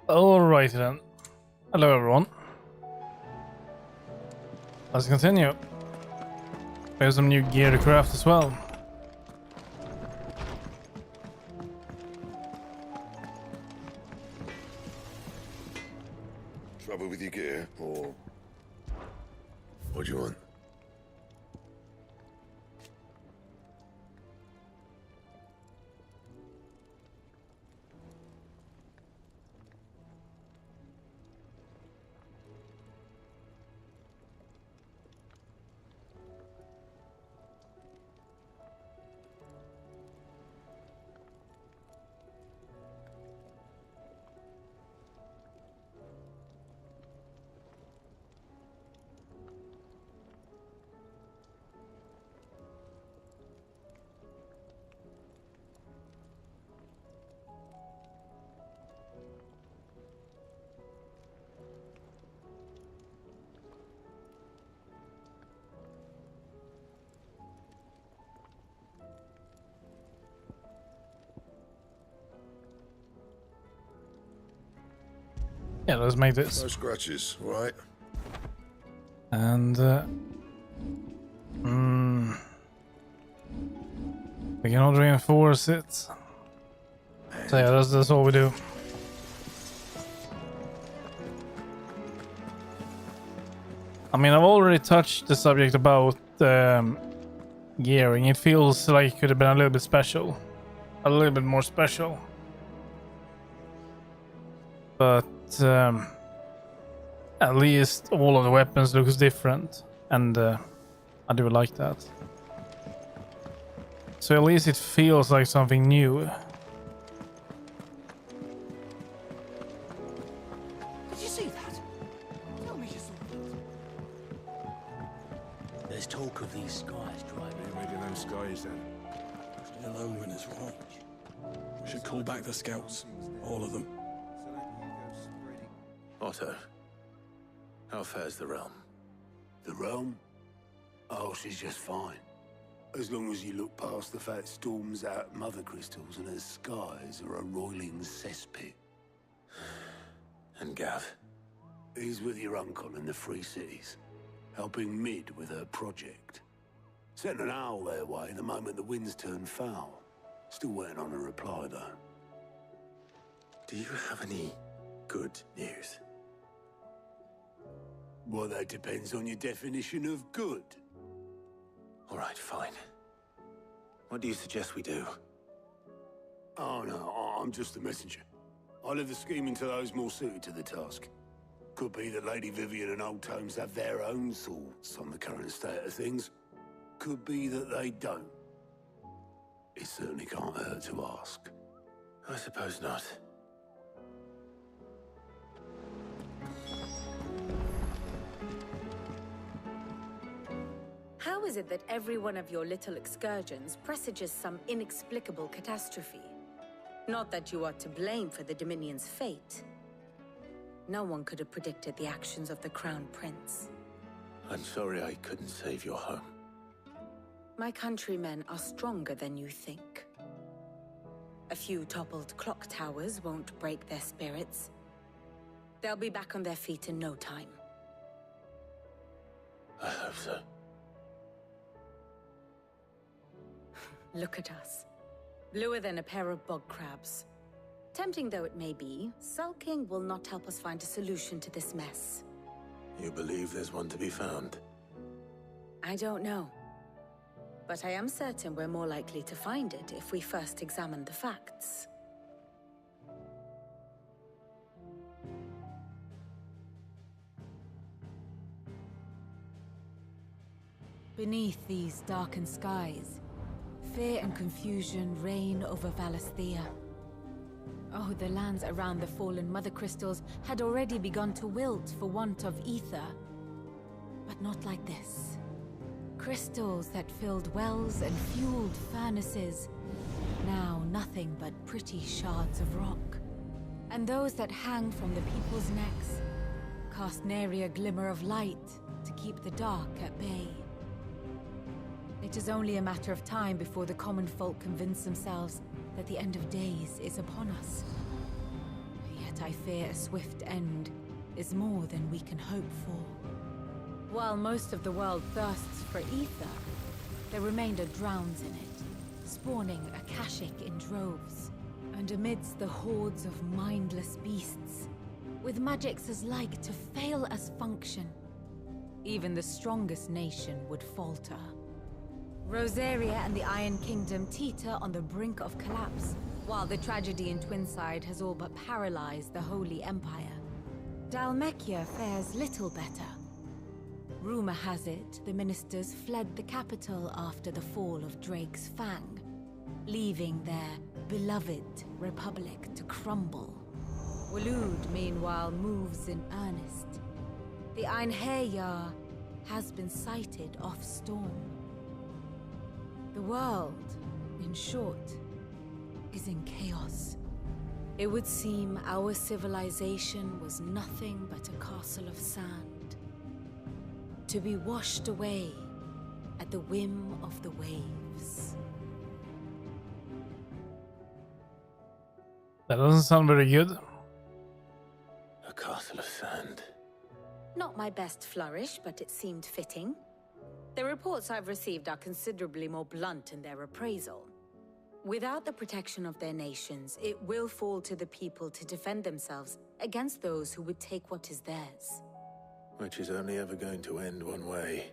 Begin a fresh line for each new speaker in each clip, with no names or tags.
Alright then. Hello everyone. Let's continue. There's some new gear to craft as well.
Trouble with your gear, or what do you want?
Yeah, let's make this.
No scratches, right?
And we cannot reinforce it. So yeah, that's all we do. I mean, I've already touched the subject about gearing. It feels like it could have been a little bit special. A little bit more special. But at least all of the weapons looks different. And I do like that. So at least it feels like something new.
Did you see that? Tell me you saw that. There's talk of these skies driving.
Maybe them skies then.
Stay alone when it's wrong. We should call back the scouts. All of them.
Otto, how fares the realm?
The realm? Oh, she's just fine. As long as you look past the fat storms out mother crystals and her skies are a roiling cesspit.
And Gav?
He's with your uncle in the Free Cities, helping Mid with her project. Sent an owl their way the moment the winds turned foul. Still waiting on a reply, though.
Do you have any good news?
Well, that depends on your definition of good.
All right, fine. What do you suggest we do?
Oh, no, I'm just a messenger. I leave the scheming to those more suited to the task. Could be that Lady Vivian and Old Tomes have their own thoughts on the current state of things. Could be that they don't. It certainly can't hurt to ask.
I suppose not.
How is it that every one of your little excursions presages some inexplicable catastrophe? Not that you are to blame for the Dominion's fate. No one could have predicted the actions of the Crown Prince.
I'm sorry I couldn't save your home.
My countrymen are stronger than you think. A few toppled clock towers won't break their spirits. They'll be back on their feet in no time.
I hope so.
Look at us. Bluer than a pair of bog crabs. Tempting though it may be, sulking will not help us find a solution to this mess.
You believe there's one to be found?
I don't know. But I am certain we're more likely to find it if we first examine the facts.
Beneath these darkened skies, fear and confusion reign over Valisthea. Oh, the lands around the fallen mother crystals had already begun to wilt for want of ether. But not like this. Crystals that filled wells and fueled furnaces. Now nothing but pretty shards of rock. And those that hang from the people's necks cast nary a glimmer of light to keep the dark at bay. It is only a matter of time before the common folk convince themselves that the end of days is upon us. Yet I fear a swift end is more than we can hope for. While most of the world thirsts for ether, the remainder drowns in it, spawning Akashic in droves. And amidst the hordes of mindless beasts, with magics as like to fail as function, even the strongest nation would falter. Rosaria and the Iron Kingdom teeter on the brink of collapse, while the tragedy in Twinside has all but paralyzed the Holy Empire. Dhalmekia fares little better. Rumor has it the ministers fled the capital after the fall of Drake's Fang, leaving their beloved republic to crumble. Waloed, meanwhile, moves in earnest. The Einherjar has been sighted off Storm. The world, in short, is in chaos. It would seem our civilization was nothing but a castle of sand, to be washed away at the whim of the waves.
That doesn't sound very good.
A castle of sand.
Not my best flourish, but it seemed fitting. The reports I've received are considerably more blunt in their appraisal. Without the protection of their nations, it will fall to the people to defend themselves against those who would take what is theirs.
Which is only ever going to end one way.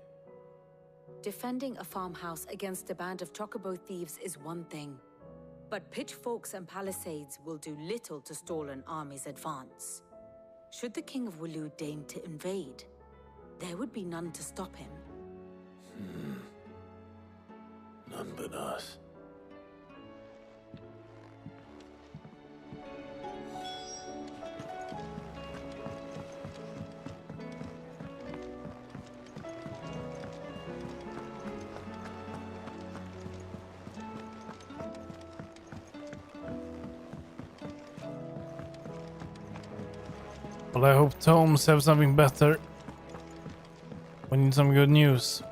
Defending a farmhouse against a band of chocobo thieves is one thing, but pitchforks and palisades will do little to stall an army's advance. Should the King of Waloed deign to invade, there would be none to stop him.
None but us.
Well, I hope Tomes have something better. We need some good news.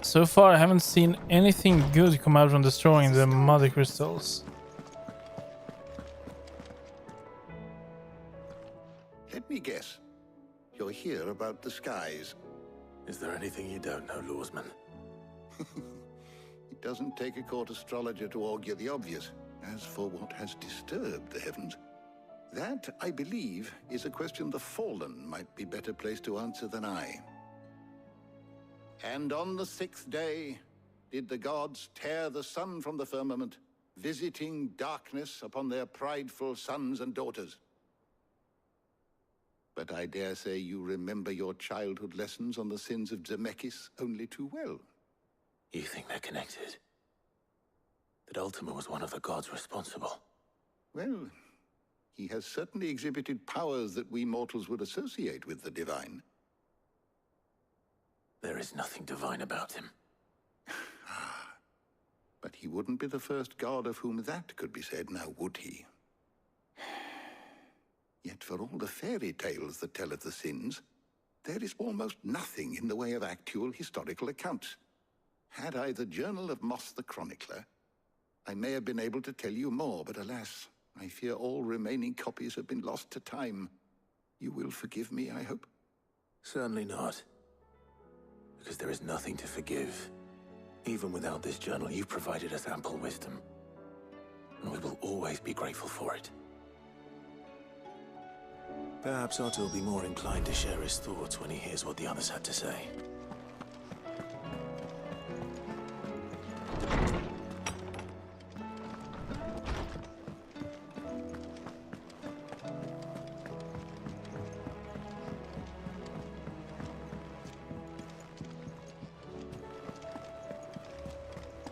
So far, I haven't seen anything good come out from destroying the mother crystals.
Let me guess. You're here about the skies.
Is there anything you don't know, Lawsman?
It doesn't take a court astrologer to augur the obvious. As for what has disturbed the heavens, that, I believe, is a question the Fallen might be better placed to answer than I. And on the 6th day did the gods tear the sun from the firmament, visiting darkness upon their prideful sons and daughters. But I dare say you remember your childhood lessons on the sins of Zemeckis only too well.
You think they're connected? That Ultima was one of the gods responsible?
Well, he has certainly exhibited powers that we mortals would associate with the divine.
There is nothing divine about him.
But he wouldn't be the first god of whom that could be said, now would he? Yet for all the fairy tales that tell of the sins, there is almost nothing in the way of actual historical accounts. Had I the Journal of Moss the Chronicler, I may have been able to tell you more, but alas, I fear all remaining copies have been lost to time. You will forgive me, I hope?
Certainly not. Because there is nothing to forgive. Even without this journal, you've provided us ample wisdom. And we will always be grateful for it. Perhaps Otto will be more inclined to share his thoughts when he hears what the others had to say.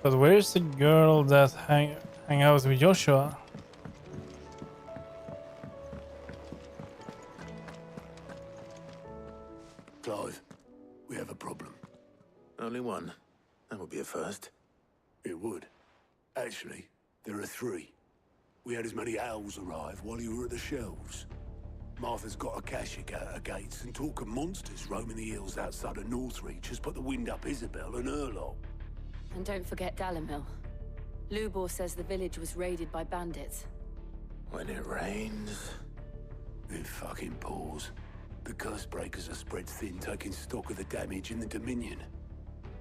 But where's the girl that hang out with Joshua?
Clive, we have a problem.
Only one. That would be a first.
It would. Actually, there are 3. We had as many owls arrive while you were at the shelves. Martha's got Akashic at her gates, and talk of monsters roaming the hills outside of Northreach has put the wind up Isabel and her lot.
And don't forget Dalimil. Lubor says the village was raided by bandits.
When it rains...
It fucking pours. The curse breakers are spread thin, taking stock of the damage in the Dominion.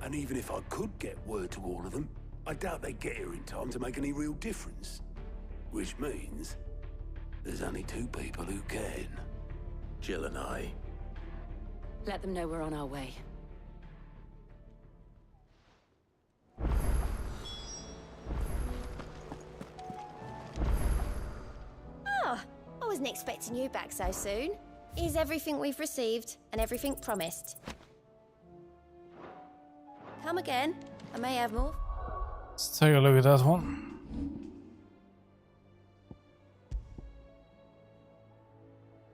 And even if I could get word to all of them, I doubt they'd get here in time to make any real difference. Which means there's only 2 people who can.
Jill and I.
Let them know we're on our way.
Ah, I wasn't expecting you back so soon. Here's everything we've received and everything promised. Come again. I may have more.
Let's take a look at that one.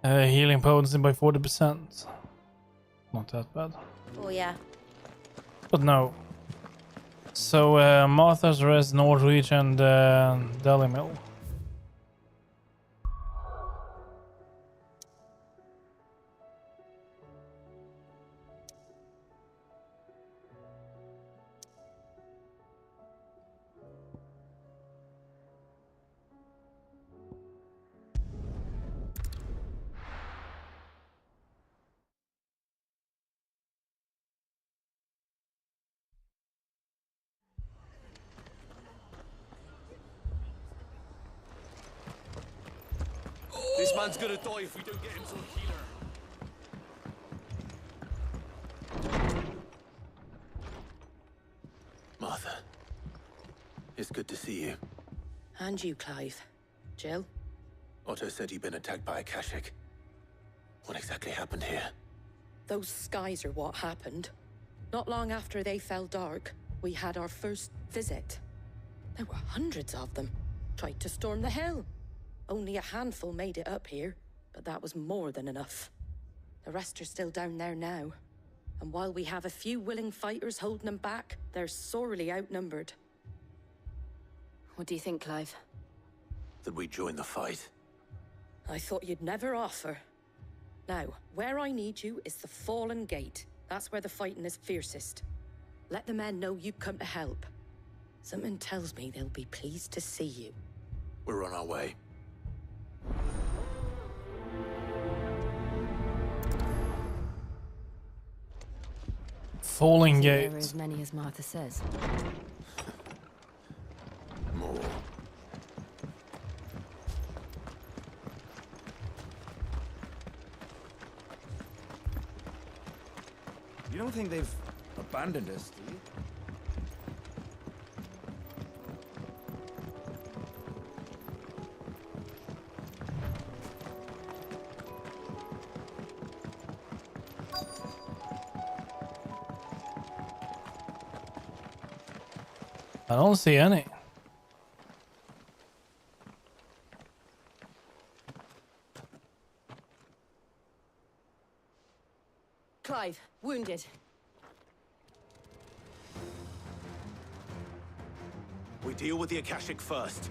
Healing potency by 40%. Not that bad.
Oh yeah.
But no. So Martha's Rest, Northreach, and Deli Mill.
This man's gonna die if we don't get him to a healer.
Martha. It's good to see you.
And you, Clive. Jill?
Otto said you'd been attacked by a Akashic. What exactly happened here?
Those skies are what happened. Not long after they fell dark, we had our first visit. There were hundreds of them. Tried to storm the hill. Only a handful made it up here, but that was more than enough. The rest are still down there now. And while we have a few willing fighters holding them back, they're sorely outnumbered.
What do you think, Clive?
That we join the fight?
I thought you'd never offer. Now, where I need you is the Fallen Gate. That's where the fighting is fiercest. Let the men know you've come to help. Something tells me they'll be pleased to see you.
We're on our way.
Falling
There
Gate.
are as many as Martha says.
More.
You don't think they've abandoned us, do you?
I don't see any.
Clive, wounded.
We deal with the Akashic first.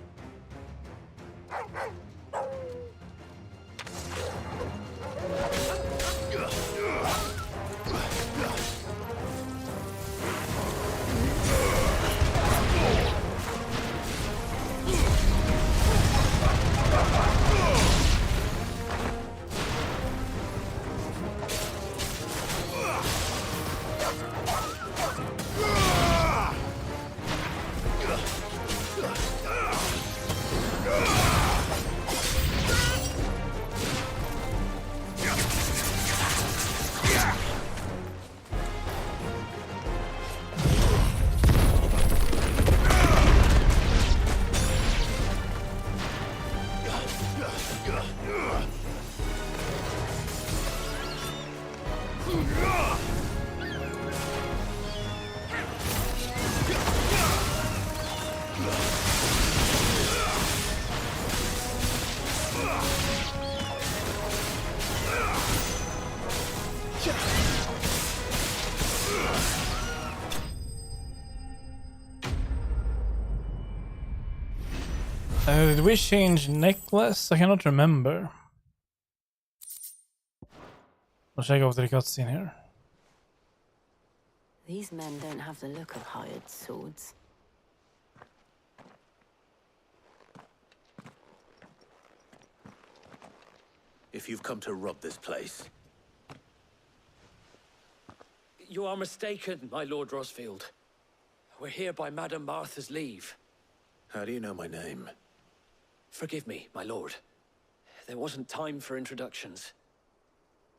Did we change necklace? I cannot remember. I'll check out the cutscene here.
These men don't have the look of hired swords.
if you've come to rob this place.
You are mistaken, my Lord Rosfield. We're here by Madame Martha's leave.
How do you know my name?
Forgive me, my lord. There wasn't time for introductions.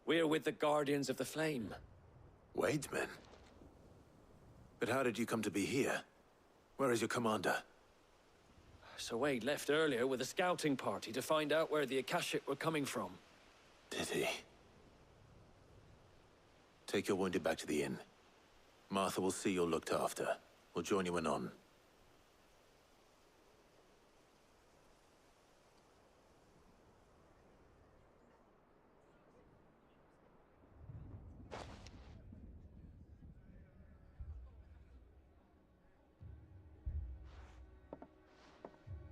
We're with the Guardians of the Flame.
Wade's men? But how did you come to be here? Where is your commander?
Sir Wade left earlier with a scouting party to find out where the Akashic were coming from.
Did he? Take your wounded back to the inn. Martha will see you're looked after. We'll join you anon.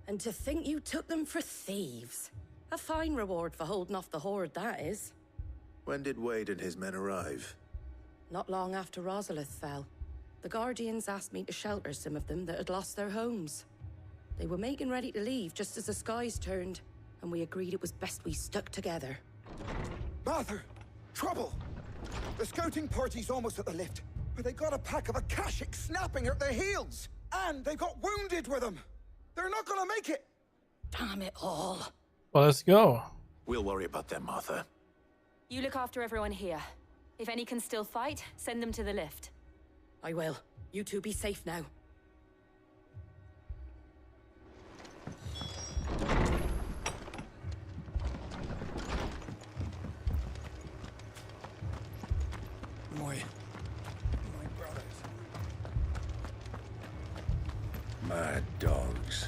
And to think you took them for thieves. A fine reward for holding off the horde, that is.
When did Wade and his men arrive?
Not long after Rosalith fell. The Guardians asked me to shelter some of them that had lost their homes. They were making ready to leave just as the skies turned, and we agreed it was best we stuck together.
Martha! Trouble! The scouting party's almost at the lift, but they got a pack of Akashic snapping at their heels! And they got wounded with them! They're not gonna make it!
Damn it all.
Well, let's go.
We'll worry about them, Martha.
You look after everyone here. If any can still fight, send them to the lift.
I will. You two be safe now.
My brothers.
Mad dogs.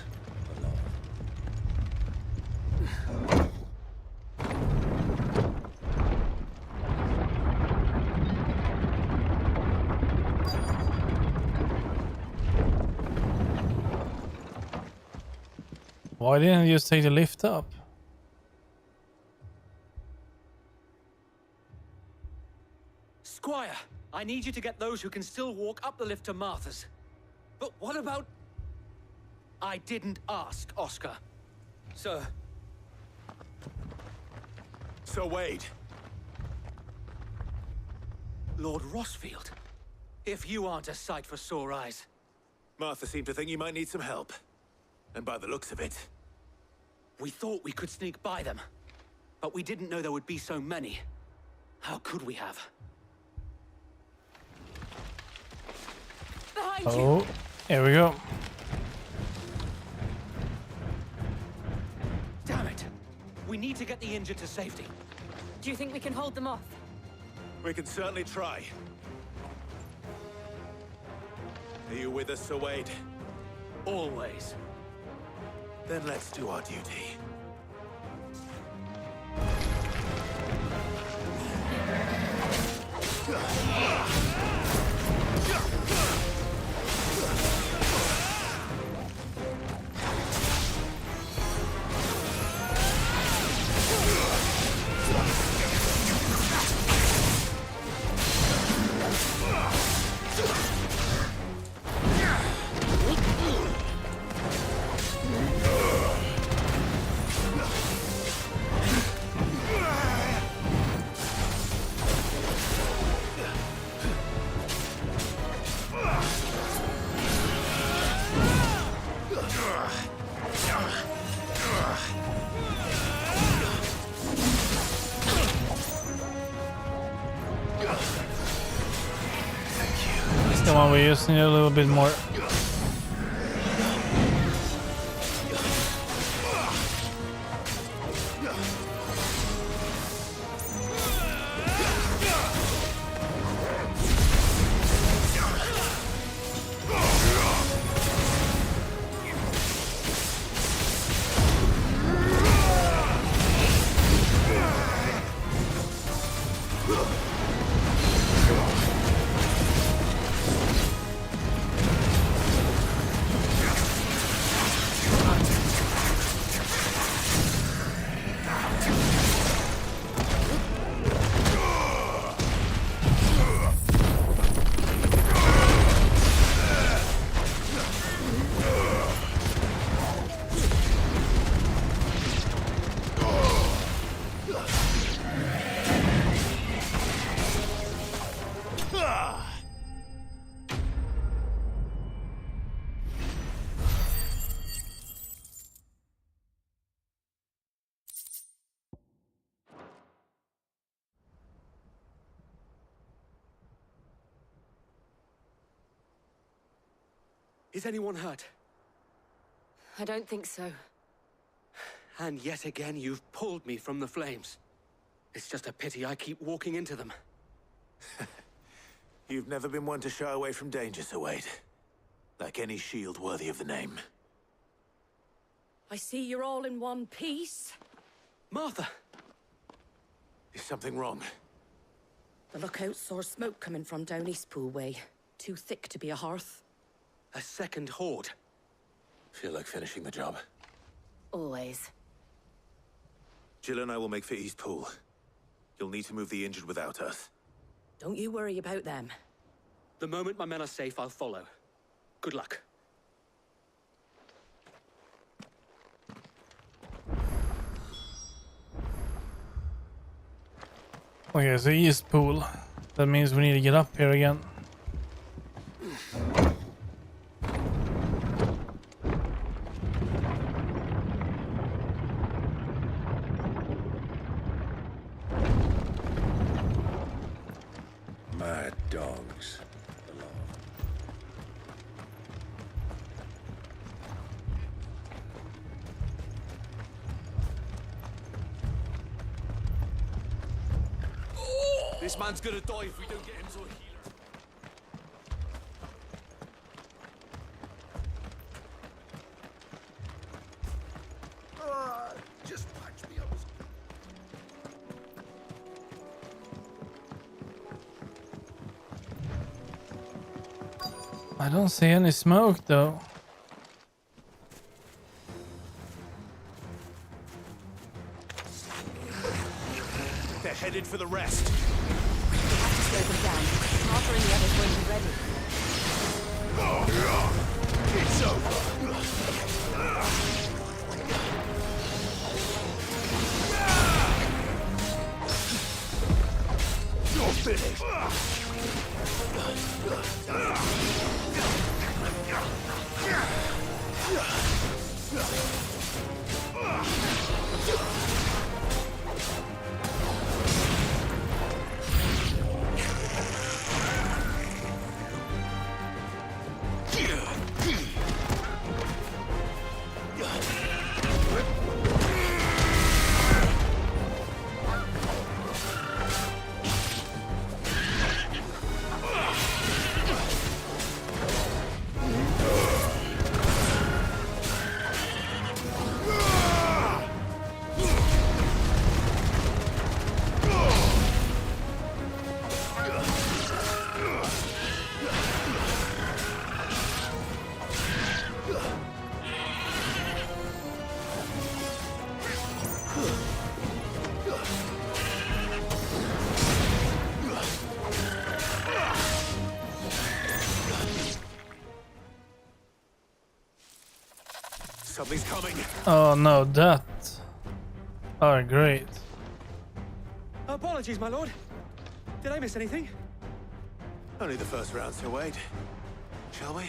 Why didn't you just take the lift up?
Squire, I need you to get those who can still walk up the lift to Martha's. But what about... I didn't ask, Oscar. Sir.
Sir Wade.
Lord Rosfield. If you aren't a sight for sore eyes.
Martha seemed to think you might need some help. And by the looks of it...
We thought we could sneak by them. But we didn't know there would be so many. How could we have?
Behind you!
Oh, here we go.
Damn it! We need to get the injured to safety.
Do you think we can hold them off?
We can certainly try. Are you with us, Sir Wade?
Always.
Then let's do our duty.
Come on, we just need a little bit more.
Is anyone hurt?
I don't think so.
And yet again, you've pulled me from the flames. It's just a pity I keep walking into them.
You've never been one to shy away from danger, Sir Wade. Like any shield worthy of the name.
I see you're all in one piece.
Martha!
Is something wrong?
The lookout saw smoke coming from down Eastpool way. Too thick to be a hearth.
A second horde.
Feel like finishing the job.
Always.
Jill and I will make for Eastpool. You'll need to move the injured without us.
Don't you worry about them.
The moment my men are safe, I'll follow. Good luck.
Okay, so East Pool. That means we need to get up here again.
Mad dogs.
This man's gonna die if we don't get him to a healer.
Just patch me up.
I don't see any smoke though.
They're headed for the rest.
Slow them down. Arthur and the others won't be ready.
It's over. You're finished. Something's coming.
Oh no, that. Oh, great.
Apologies, my lord. Did I miss anything?
Only the first round, Sir Wade. Shall we?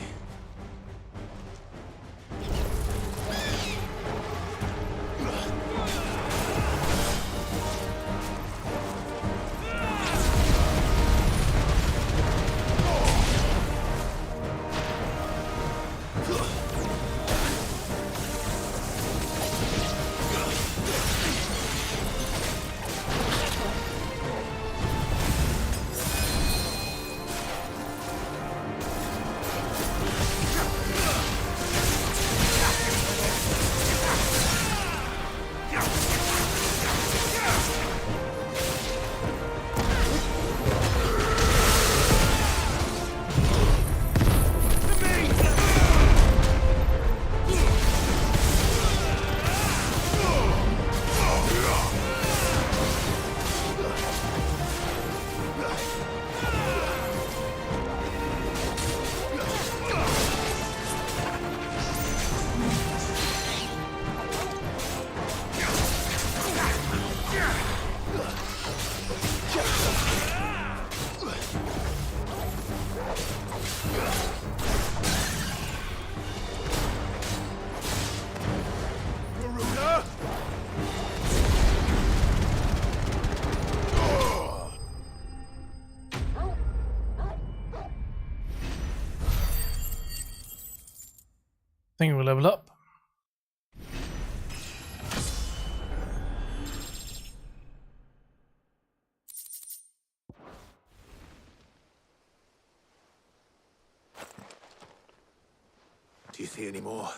see any more?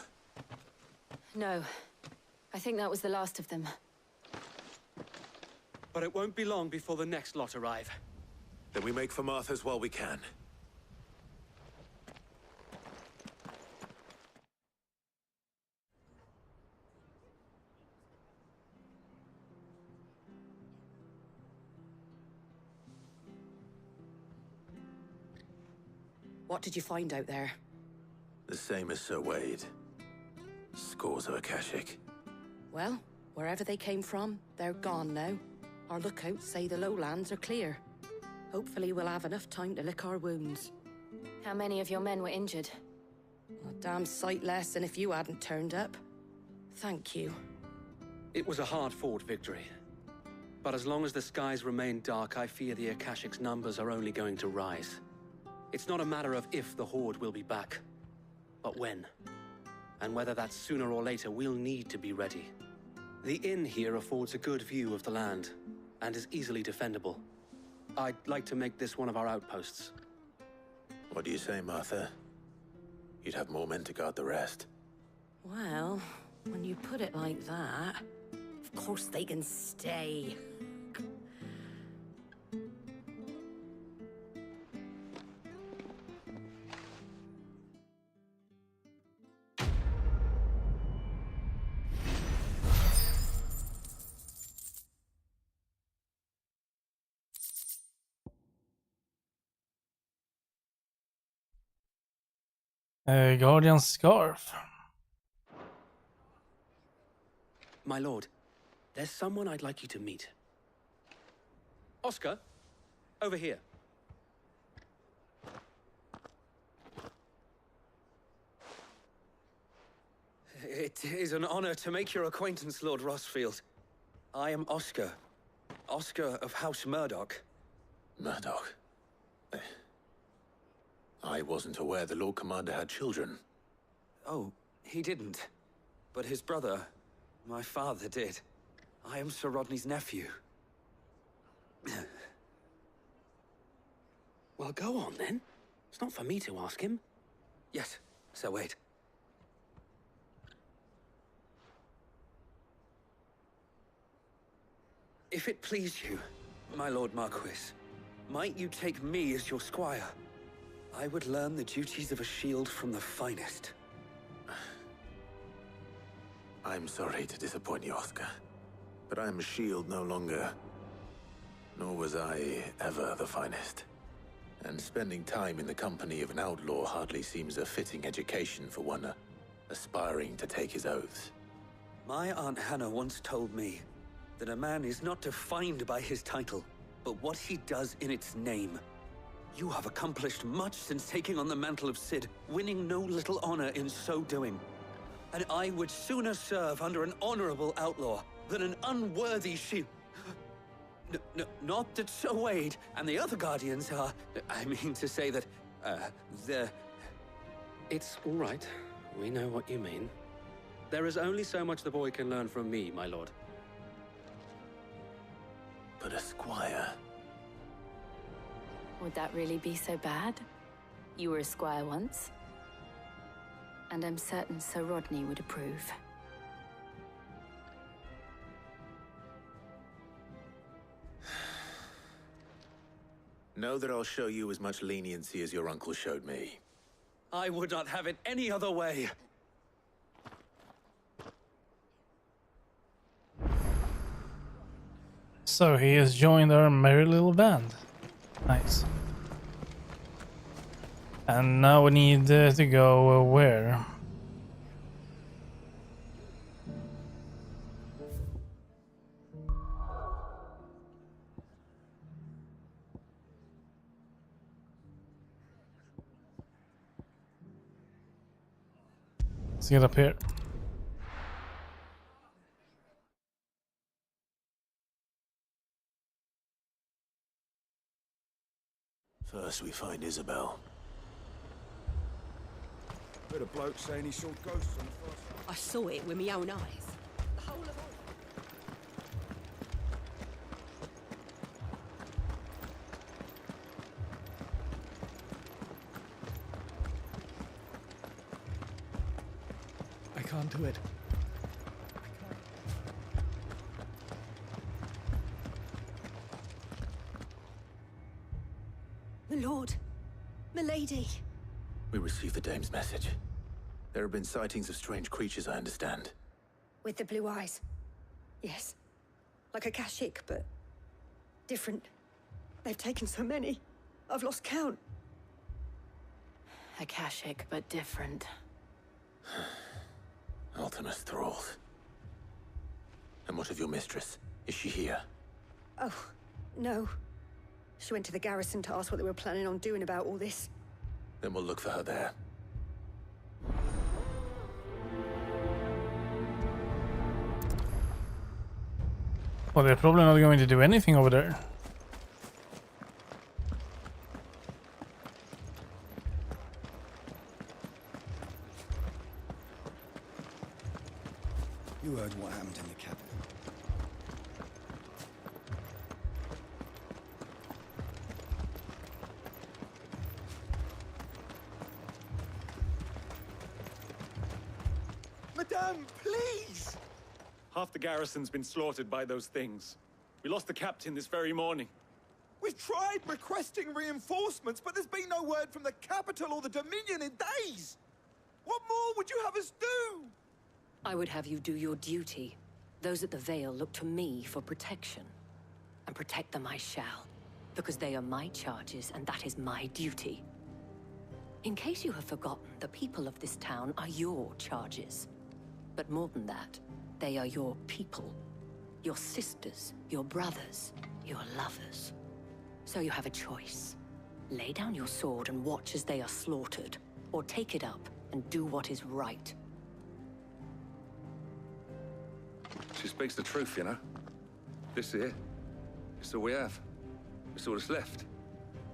No. I think that was the last of them.
But it won't be long before the next lot arrive.
Then we make for Martha's while we can.
What did you find out there?
The same as Sir Wade. Scores of Akashic.
Well, wherever they came from, they're gone now. Our lookouts say the lowlands are clear. Hopefully we'll have enough time to lick our wounds.
How many of your men were injured?
A damn sight less than if you hadn't turned up. Thank you.
It was a hard-fought victory. But as long as the skies remain dark, I fear the Akashic's numbers are only going to rise. It's not a matter of if the Horde will be back, but when. And whether that's sooner or later, we'll need to be ready. The inn here affords a good view of the land, and is easily defendable. I'd like to make this one of our outposts.
What do you say, Martha? You'd have more men to guard the rest.
Well, when you put it like that, of course they can stay.
Guardian Scarf.
My lord, there's someone I'd like you to meet. Oscar, over here. It is an honor to make your acquaintance, Lord Rossfield. I am Oscar. Oscar of House Murdoch.
Murdoch? I wasn't aware the Lord Commander had children.
Oh, he didn't. But his brother, my father, did. I am Sir Rodney's nephew. Well, go on, then. It's not for me to ask him. Yes, Sir Wade. If it please you, my Lord Marquis, might you take me as your squire? I would learn the duties of a shield from the finest.
I'm sorry to disappoint you, Oscar, but I am a shield no longer. Nor was I ever the finest. And spending time in the company of an outlaw hardly seems a fitting education for one aspiring to take his oaths.
My Aunt Hannah once told me that a man is not defined by his title, but what he does in its name. You have accomplished much since taking on the mantle of Cid, winning no little honor in so doing. And I would sooner serve under an honorable outlaw than an unworthy shield. Not that Sir Wade and the other Guardians are... I mean to say that, they're... It's all right. We know what you mean. There is only so much the boy can learn from me, my lord.
But a squire...
Would that really be so bad? You were a squire once. And I'm certain Sir Rodney would approve.
Know that I'll show you as much leniency as your uncle showed me.
I would not have it any other way.
So he has joined our merry little band. Nice. And now we need to go where? Let's get up here.
First we find Isabel.
Heard a bloke saying he saw ghosts on the first.
I saw it with my own eyes. The whole of
to it.
My lord, milady.
We received the dame's message. There have been sightings of strange creatures, I understand.
With the blue eyes. Yes. Like a Kashik, but different. They've taken so many. I've lost count.
Akashic, but different.
Ultimus thralls. And what of your mistress? Is she here?
Oh, no. She went to the garrison to ask what they were planning on doing about all this.
Then we'll look for her there.
Well, they're probably not going to do anything over there.
You heard what happened in the capital.
Madame, please! Half the garrison's been slaughtered by those things. We lost the captain this very morning.
We've tried requesting reinforcements, but there's been no word from the capital or the Dominion in days! What more would you have us do?
I would have you do your duty. Those at the Vale look to me for protection. And protect them I shall, because they are my charges, and that is my duty. In case you have forgotten, the people of this town are your charges. But more than that, they are your people. Your sisters, your brothers, your lovers. So you have a choice. Lay down your sword and watch as they are slaughtered, or take it up and do what is right.
She speaks the truth, you know. This here, it's all we have. It's all that's left.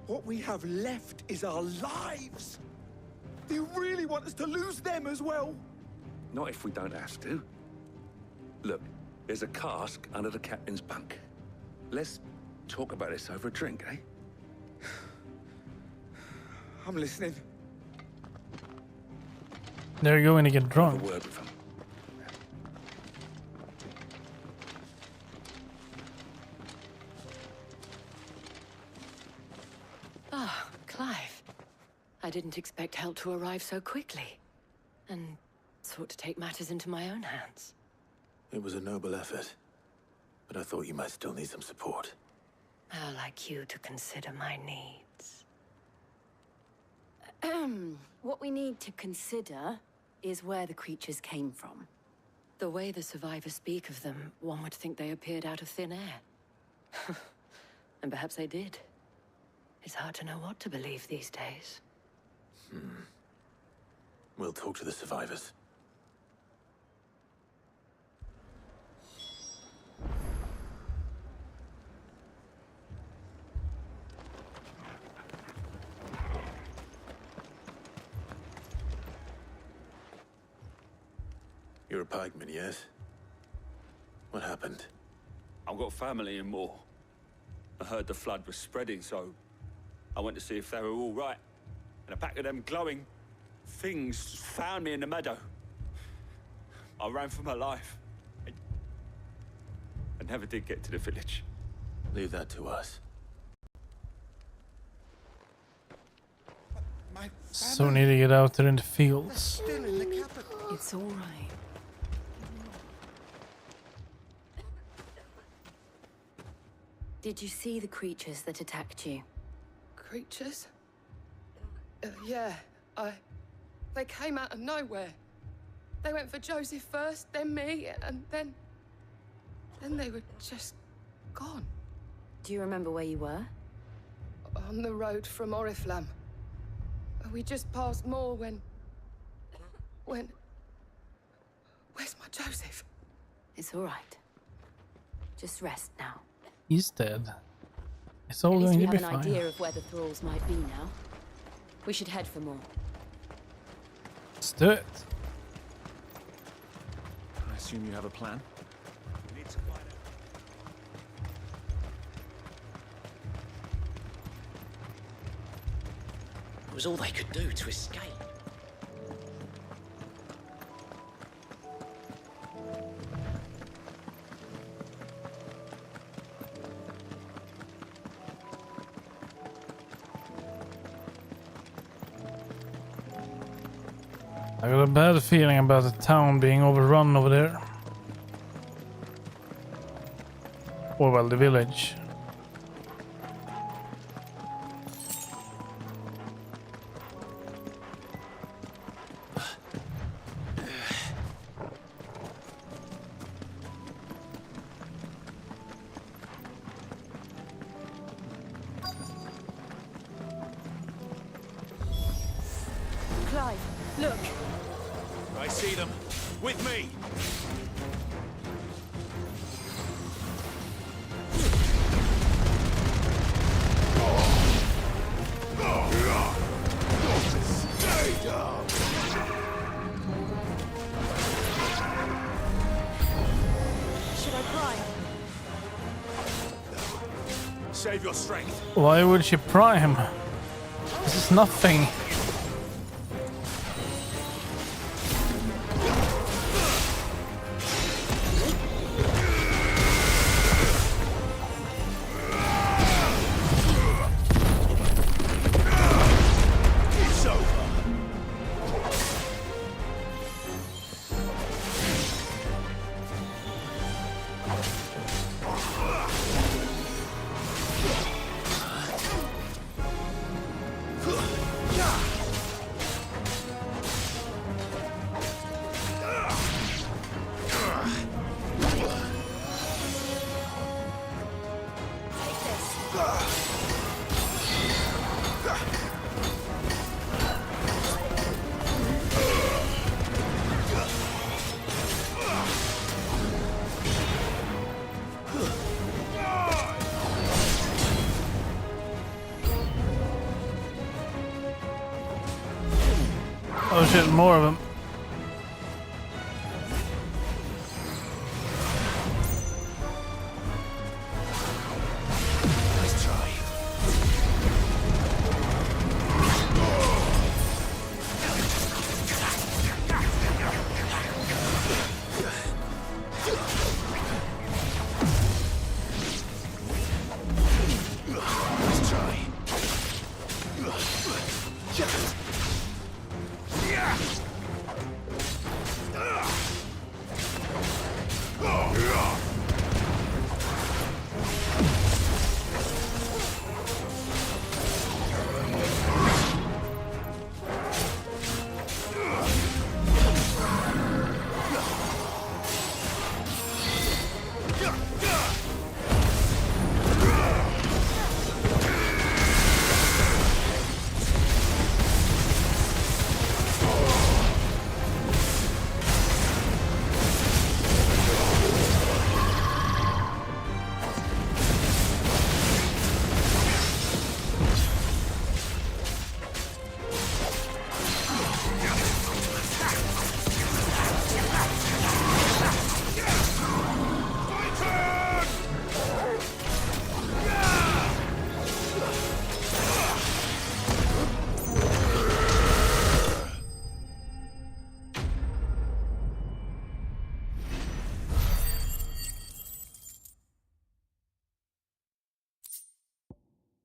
What we have left is our lives! Do you really want us to lose them as well?
Not if we don't have to. Look, there's a cask under the captain's bunk. Let's talk about this over a drink, eh?
I'm listening.
They're going to get drunk.
Have a word with him.
Ah, Clive. I didn't expect help to arrive so quickly. And sought to take matters into my own hands.
It was a noble effort. But I thought you might still need some support.
I'd like you to consider my needs. What we need to consider is where the creatures came from. The way the survivors speak of them, one would think they appeared out of thin air. And perhaps they did. It's hard to know what to believe these days.
We'll talk to the survivors. You're a pikeman, yes? What happened?
I've got family in Moor. I heard the flood was spreading, so I went to see if they were all right. And a pack of them glowing things found me in the meadow. I ran for my life. I never did get to the village.
Leave that to us.
So need to get out there in the fields.
Still in the capital.
It's all right. Did you see the creatures that attacked you?
Creatures? Yeah, they came out of nowhere. They went for Joseph first, then me, and then they were just gone.
Do you remember where you were?
On the road from Oriflamme. We just passed Moor when... Where's my Joseph?
It's all right. Just rest now.
He's dead. It's all
At least
going
we
to
have
be
an
fine.
idea of where the thralls might be now. We should head for more.
Let's do it.
I assume you have a plan?
We need to find out.
It was all they could do to escape.
I got a bad feeling about the town being overrun over there. Or well, the village.
Clive, look.
I see them. With me.
Stay down!
Should I pry?
Save your strength.
Why would she pry him? This is nothing. Oh shit, more of them.
Nice try. Nice try.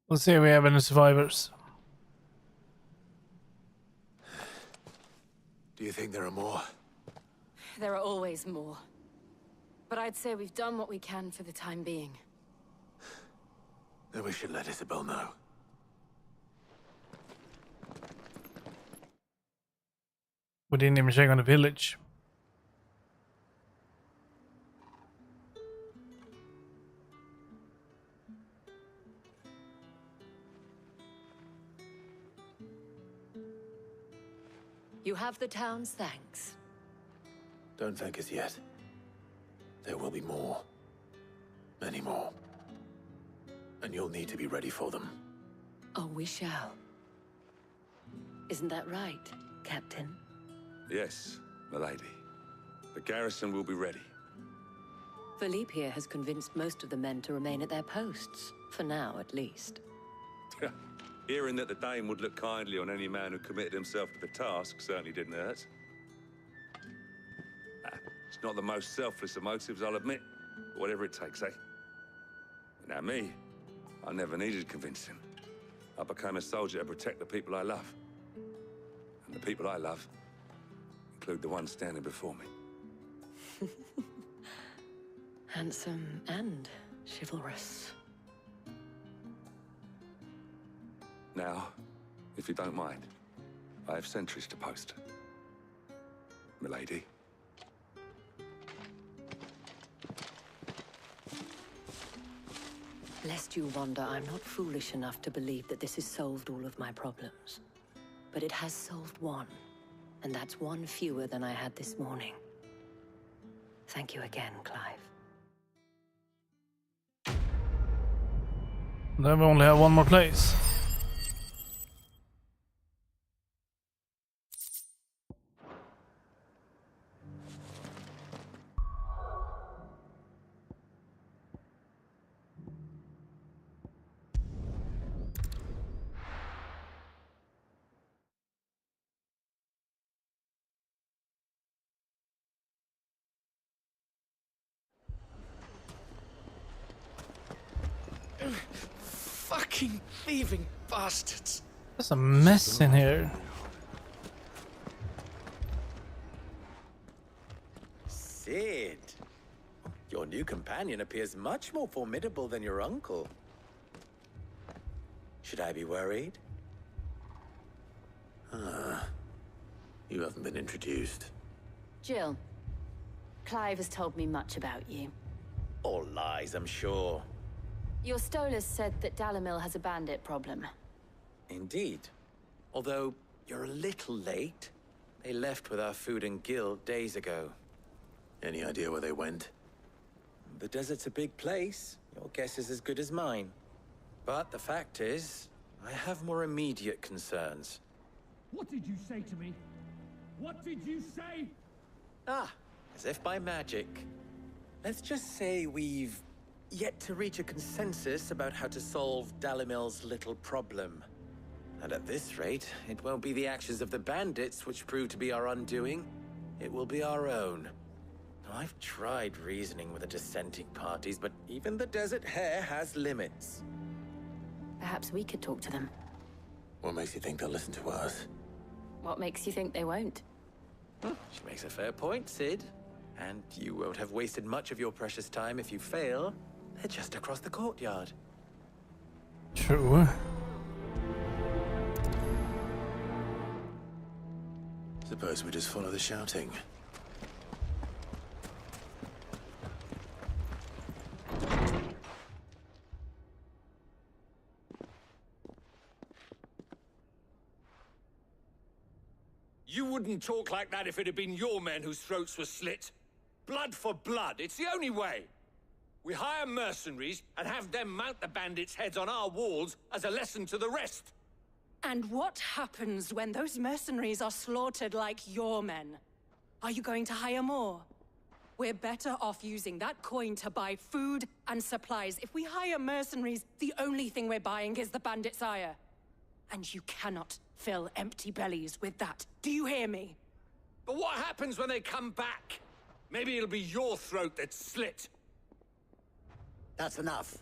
Let's see if we have any survivors.
Do you think there are more?
There are always more. But I'd say we've done what we can for the time being.
Then we should let Isabel know.
We didn't even check on the village.
You have the town's thanks.
Don't thank us yet. There will be more. Many more. And you'll need to be ready for them.
Oh, we shall. Isn't that right, Captain?
Yes, milady. The garrison will be ready.
Philippe here has convinced most of the men to remain at their posts. For now, at least.
Hearing that the Dane would look kindly on any man who committed himself to the task certainly didn't hurt. It's not the most selfless of motives, I'll admit. But whatever it takes, eh? Now me, I never needed convincing. I became a soldier to protect the people I love. And the people I love include the one standing before me.
Handsome and chivalrous.
Now, if you don't mind, I have sentries to post. Milady.
Lest you wonder, I'm not foolish enough to believe that this has solved all of my problems. But it has solved one, and that's one fewer than I had this morning. Thank you again, Clive.
Then we only have one more place.
Fucking thieving bastards.
There's a mess in here.
Sid, your new companion appears much more formidable than your uncle. Should I be worried?
You haven't been introduced.
Jill, Clive has told me much about you.
All lies, I'm sure.
Your Stolas said that Dalamil has a bandit problem.
Indeed. Although, you're a little late. They left with our food and guild days ago.
Any idea where they went?
The desert's a big place. Your guess is as good as mine. But the fact is, I have more immediate concerns.
What did you say to me? What did you say?
As if by magic. Let's just say we've yet to reach a consensus about how to solve Dalamil's little problem. And at this rate, it won't be the actions of the bandits which prove to be our undoing. It will be our own. I've tried reasoning with the dissenting parties, but even the Desert Hare has limits.
Perhaps we could talk to them.
What makes you think they'll listen to us?
What makes you think they won't?
She makes a fair point, Sid. And you won't have wasted much of your precious time if you fail. They're just across the courtyard.
True.
Suppose we just follow the shouting.
You wouldn't talk like that if it had been your men whose throats were slit. Blood for blood, it's the only way. We hire mercenaries and have them mount the bandits' heads on our walls as a lesson to the rest.
And what happens when those mercenaries are slaughtered like your men? Are you going to hire more? We're better off using that coin to buy food and supplies. If we hire mercenaries, the only thing we're buying is the bandits' ire. And you cannot fill empty bellies with that. Do you hear me?
But what happens when they come back? Maybe it'll be your throat that's slit.
That's enough.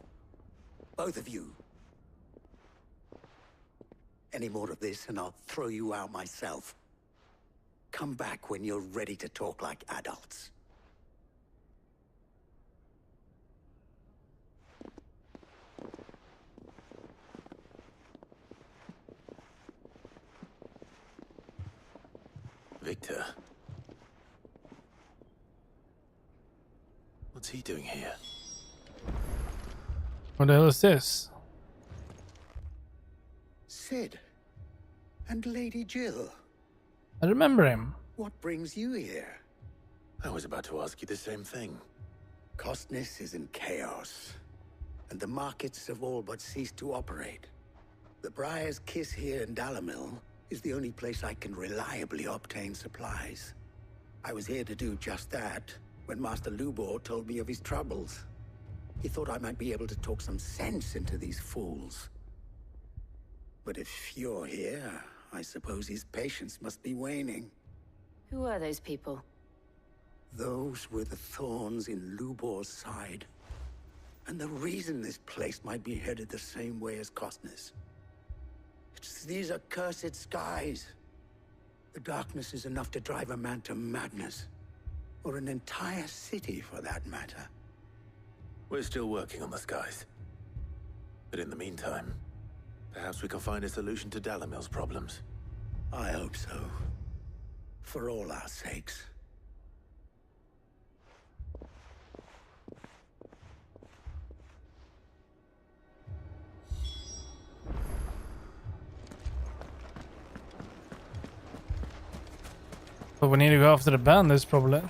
Both of you. Any more of this and I'll throw you out myself. Come back when you're ready to talk like adults.
Victor. What's he doing here?
What the hell is this?
Sid. And Lady Jill.
I remember him.
What brings you here?
I was about to ask you the same thing.
Costness is in chaos, and the markets have all but ceased to operate. The Briar's Kiss here in Dalamil is the only place I can reliably obtain supplies. I was here to do just that when Master Lubor told me of his troubles. He thought I might be able to talk some sense into these fools. But if you're here, I suppose his patience must be waning.
Who are those people?
Those were the thorns in Lubor's side. And the reason this place might be headed the same way as Costner's. It's these accursed skies. The darkness is enough to drive a man to madness. Or an entire city, for that matter.
We're still working on the skies. But in the meantime, perhaps we can find a solution to Dalimil's problems.
I hope so. For all our sakes.
But we need to go after the bandits, probably.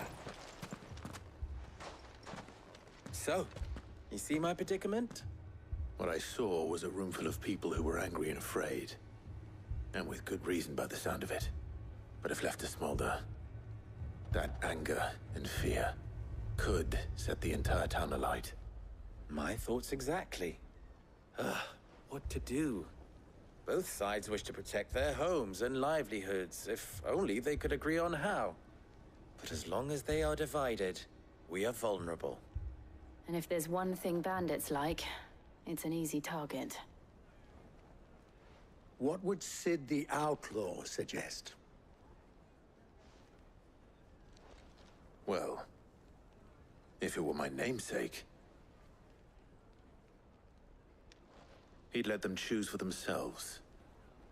So, you see my predicament?
What I saw was a room full of people who were angry and afraid. And with good reason by the sound of it. But if left to smolder, that anger and fear could set the entire town alight.
My thoughts exactly. What to do? Both sides wish to protect their homes and livelihoods, if only they could agree on how. But as long as they are divided, we are vulnerable.
And if there's one thing bandits like, it's an easy target.
What would Sid the Outlaw suggest?
Well, if it were my namesake, he'd let them choose for themselves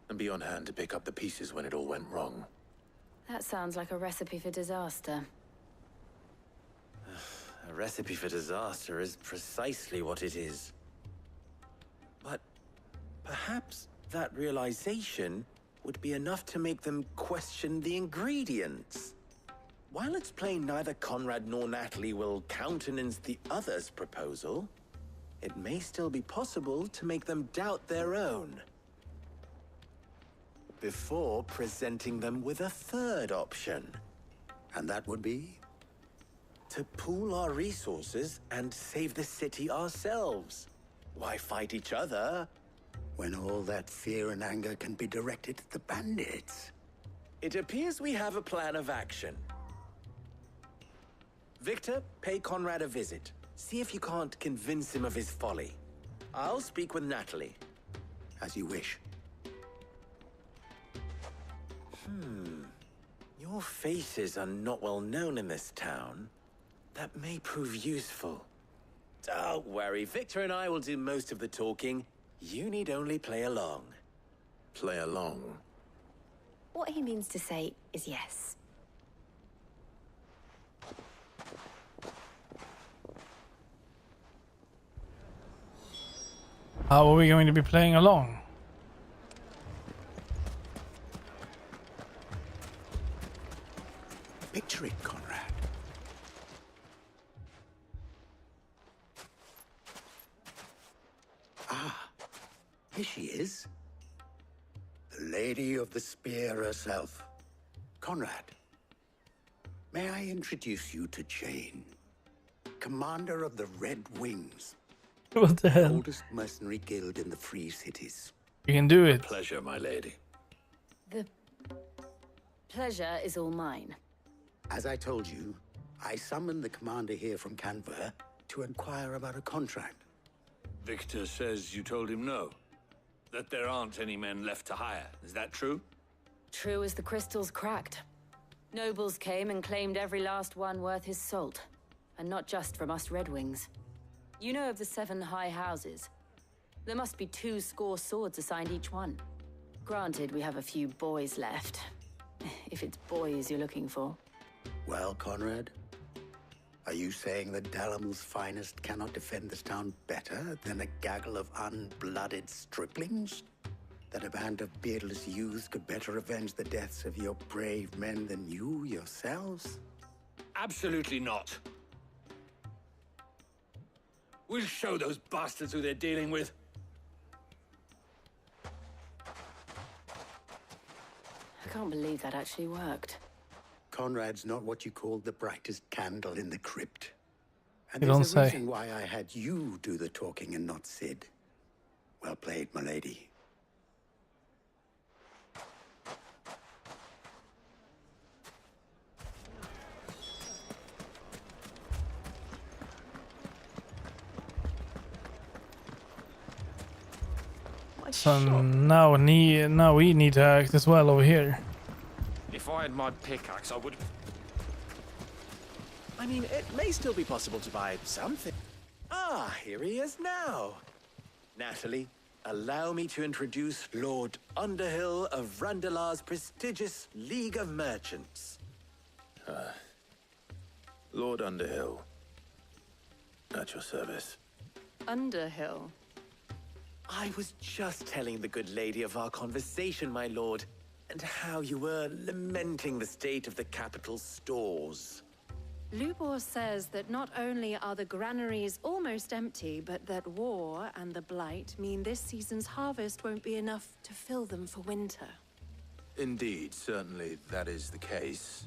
and be on hand to pick up the pieces when it all went wrong.
That sounds like a recipe for disaster.
A recipe for disaster is precisely what it is. But perhaps that realization would be enough to make them question the ingredients. While it's plain neither Conrad nor Natalie will countenance the other's proposal, it may still be possible to make them doubt their own. Before presenting them with a third option.
And that would be?
To pool our resources and save the city ourselves. Why fight each other?
When all that fear and anger can be directed at the bandits.
It appears we have a plan of action. Victor, pay Conrad a visit. See if you can't convince him of his folly. I'll speak with Natalie.
As you wish.
Your faces are not well known in this town. That may prove useful. Don't worry, Victor and I will do most of the talking. You need only play along.
Play along?
What he means to say is yes.
How are we going to be playing along?
Picture it, Conrad. Ah, here she is. The Lady of the Spear herself. Conrad, may I introduce you to Jane, commander of the Red Wings.
What the hell?
Oldest mercenary guild in the Free Cities.
You can do it.
Pleasure, my lady.
The pleasure is all mine.
As I told you, I summoned the commander here from Canver to inquire about a contract.
Victor says you told him no. That there aren't any men left to hire. Is that true?
True as the crystals cracked. Nobles came and claimed every last one worth his salt. And not just from us Red Wings. You know of the 7 high houses. There must be 2 swords assigned each one. Granted, we have a few boys left. If it's boys you're looking for.
Well, Conrad, are you saying that Dalimil's finest cannot defend this town better than a gaggle of unblooded striplings? That a band of beardless youths could better avenge the deaths of your brave men than you yourselves?
Absolutely not. We'll show those bastards who they're dealing with.
I can't believe that actually worked.
Conrad's not what you called the brightest candle in the crypt. And
You
there's
don't
a
say.
reason why I had you do the talking and not Sid. Well played, my lady.
So now we need to act as well over here.
If
I had my pickaxe, I would...
I mean, it may still be possible to buy something. Ah, here he is now. Natalie, allow me to introduce Lord Underhill of Randalar's prestigious League of Merchants.
Lord Underhill. At your service.
Underhill?
I was just telling the good lady of our conversation, my lord, and how you were lamenting the state of the capital's stores.
Lubor says that not only are the granaries almost empty, but that war and the Blight mean this season's harvest won't be enough to fill them for winter.
Indeed, certainly that is the case.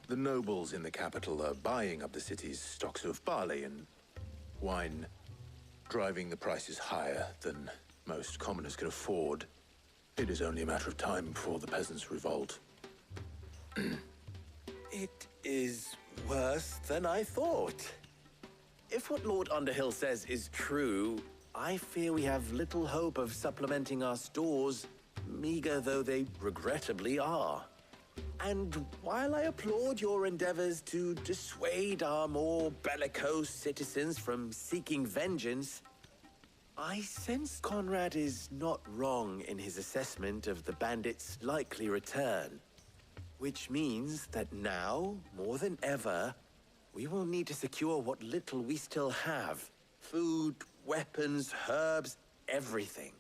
The nobles in the capital are buying up the city's stocks of barley and wine, driving the prices higher than most commoners can afford. It is only a matter of time before the peasants revolt.
It is worse than I thought. If what Lord Underhill says is true, I fear we have little hope of supplementing our stores, meager though they regrettably are. And while I applaud your endeavors to dissuade our more bellicose citizens from seeking vengeance, I sense Conrad is not wrong in his assessment of the bandits' likely return. Which means that now, more than ever, we will need to secure what little we still have. Food, weapons, herbs, everything.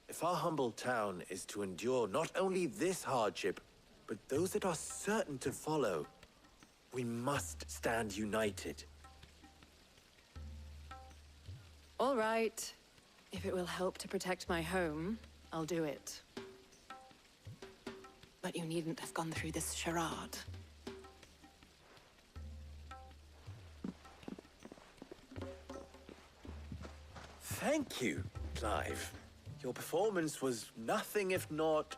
If our humble town is to endure not only this hardship, but those that are certain to follow, we must stand united.
All right. If it will help to protect my home, I'll do it. But you needn't have gone through this charade.
Thank you, Clive. Your performance was nothing if not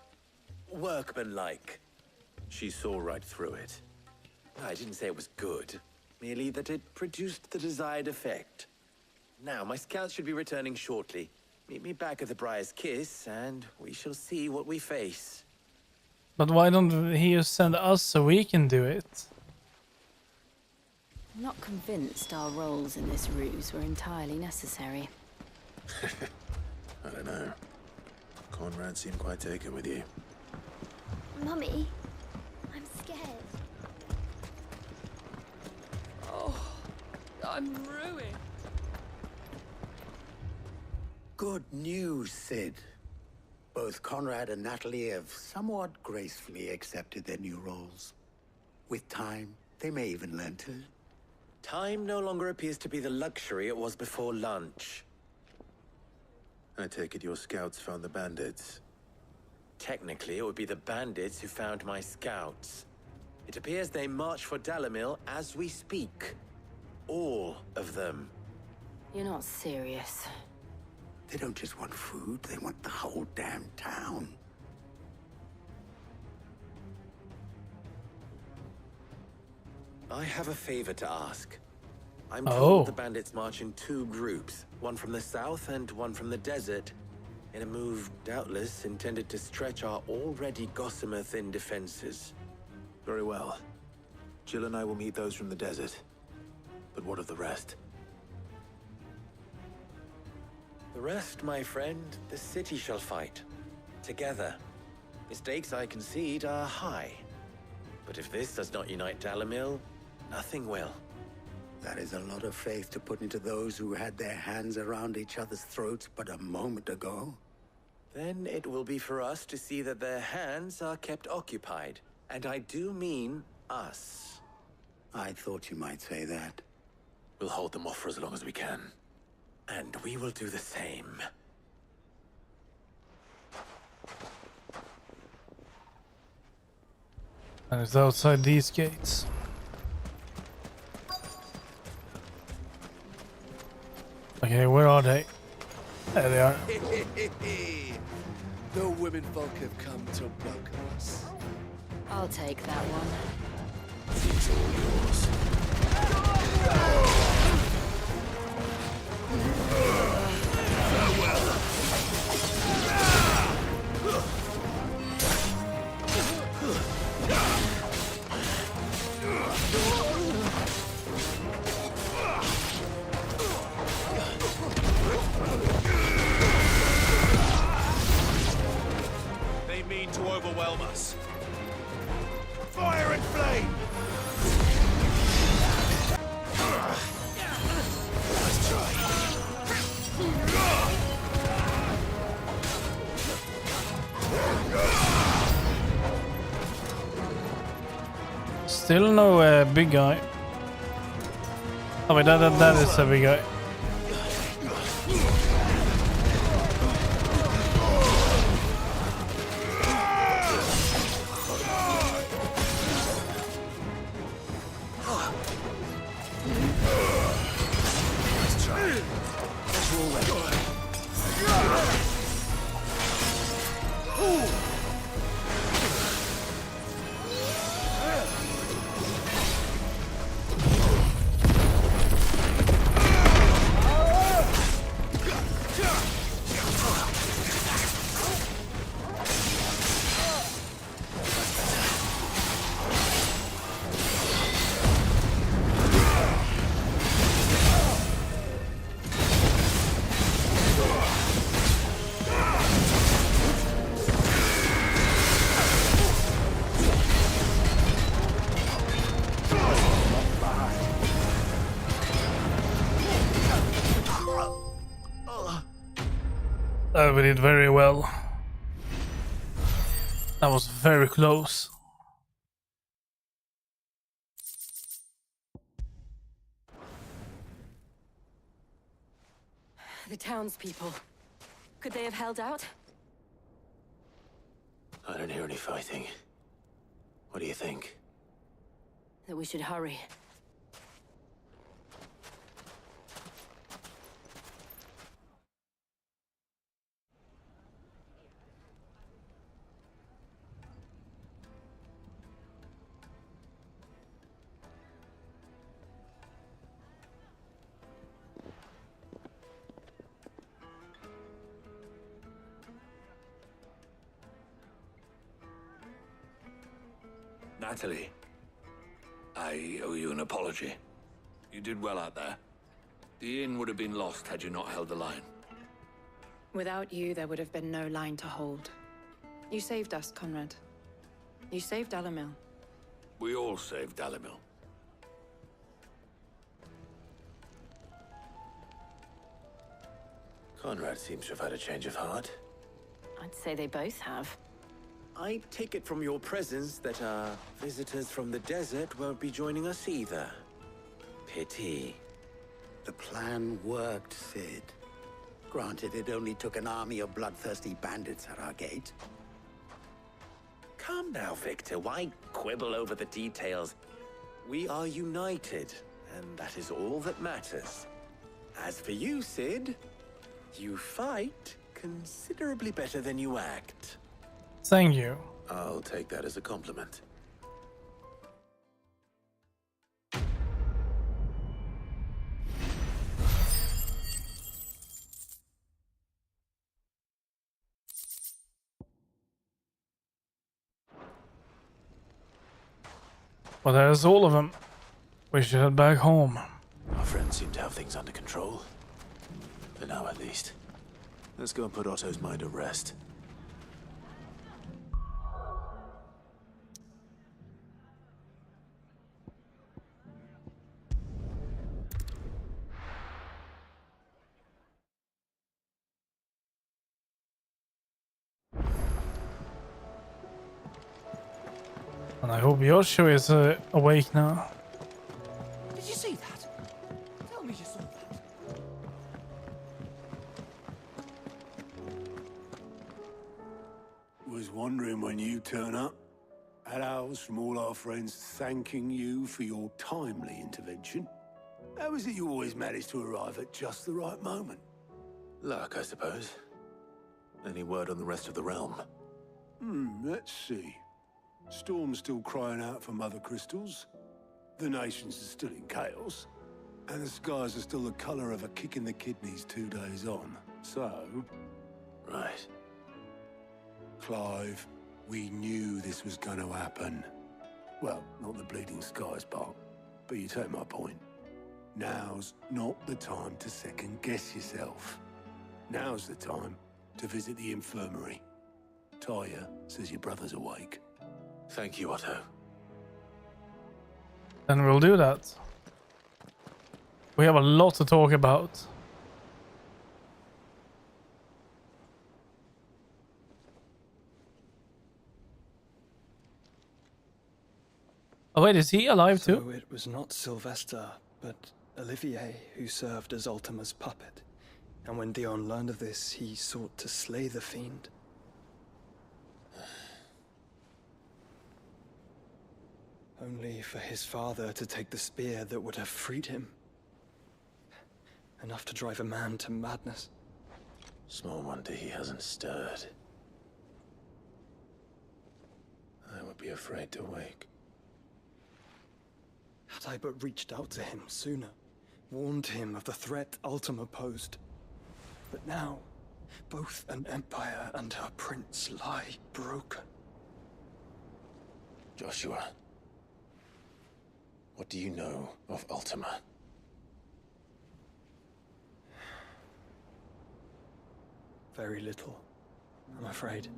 workmanlike.
She saw right through it.
I didn't say it was good, merely that it produced the desired effect. Now, my scouts should be returning shortly. Meet me back at the Briar's Kiss, and we shall see what we face.
But why don't he just send us so we can do it?
I'm not convinced our roles in this ruse were entirely necessary.
I don't know. Conrad seemed quite taken with you.
Mummy, I'm scared.
Oh, I'm ruined.
Good news, Sid. Both Conrad and Natalie have somewhat gracefully accepted their new roles. With time, they may even learn to.
Time no longer appears to be the luxury it was before lunch.
I take it your scouts found the bandits.
Technically, it would be the bandits who found my scouts. It appears they march for Dalimil as we speak. All of them.
You're not serious.
They don't just want food, they want the whole damn town.
I have a favor to ask. I'm
Oh.
told the bandits march in two groups, one from the south and one from the desert, in a move doubtless intended to stretch our already gossamer-thin defenses.
Very well. Jill and I will meet those from the desert. But what of the rest?
The rest, my friend, the city shall fight. Together. The stakes, I concede, are high. But if this does not unite Dalimil, nothing will.
That is a lot of faith to put into those who had their hands around each other's throats but a moment ago.
Then it will be for us to see that their hands are kept occupied. And I do mean us.
I thought you might say that.
We'll hold them off for as long as we can.
And we will do the same.
And it's outside these gates. Okay, where are they? There they are.
The women folk have come to welcome us.
I'll take that one.
It's all yours.
Farewell.
Still no big guy. Oh wait, that is a big guy. We did very well. That was very close.
The townspeople. Could they have held out?
I don't hear any fighting. What do you think?
That we should hurry.
Natalie, I owe you an apology. You did well out there. The inn would have been lost had you not held the line.
Without you, there would have been no line to hold. You saved us, Conrad. You saved Dalimil.
We all saved Dalimil.
Conrad seems to have had a change of heart.
I'd say they both have.
I take it from your presence that our visitors from the desert won't be joining us either. Pity.
The plan worked, Sid. Granted, it only took an army of bloodthirsty bandits at our gate.
Calm now, Victor. Why quibble over the details? We are united, and that is all that matters. As for you, Sid, you fight considerably better than you act.
Thank you.
I'll take that as a compliment.
Well, there's all of them. We should head back home.
Our friends seem to have things under control. For now, at least. Let's go and put Otto's mind at rest.
And I hope Yoshio is awake now.
Did you see that? Tell me you saw that.
Was wondering when you turn up. Had ours from all our friends thanking you for your timely intervention. How is it you always manage to arrive at just the right moment?
Luck, I suppose. Any word on the rest of the realm?
Let's see. Storm's still crying out for mother crystals. The nations are still in chaos. And the skies are still the color of a kick in the kidneys 2 days on. So...
Right.
Clive, we knew this was going to happen. Well, not the bleeding skies part, but you take my point. Now's not the time to second-guess yourself. Now's the time to visit the infirmary. Taya says your brother's awake.
Thank you, Otto.
Then we'll do that. We have a lot to talk about. Oh wait, is he alive
So
too?
it was not Sylvester, but Olivier who served as Ultima's puppet. And when Dion learned of this, he sought to slay the fiend. Only for his father to take the spear that would have freed him. Enough to drive a man to madness.
Small wonder he hasn't stirred. I would be afraid to wake.
Had I but reached out to him sooner, warned him of the threat Ultima posed. But now, both an empire and her prince lie broken.
Joshua, what do you know of Ultima?
Very little, I'm afraid.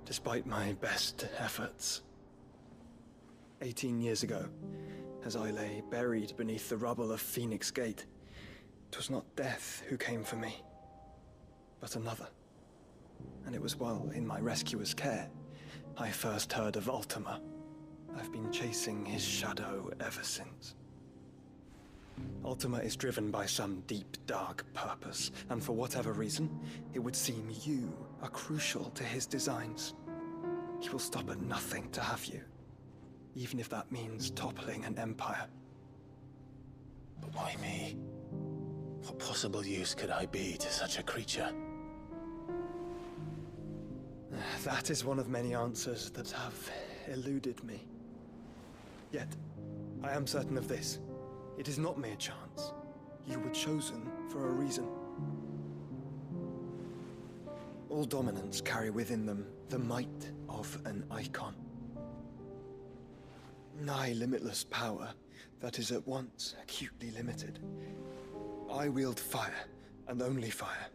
Despite my best efforts. 18 years ago, as I lay buried beneath the rubble of Phoenix Gate, it was not death who came for me, but another. And it was while in my rescuer's care, I first heard of Ultima. I've been chasing his shadow ever since. Ultima is driven by some deep, dark purpose, and for whatever reason, it would seem you are crucial to his designs. He will stop at nothing to have you, even if that means toppling an empire.
But why me? What possible use could I be to such a creature?
That is one of many answers that have eluded me. Yet, I am certain of this. It is not mere chance. You were chosen for a reason. All dominants carry within them the might of an icon. Nigh limitless power that is at once acutely limited. I wield fire, and only fire.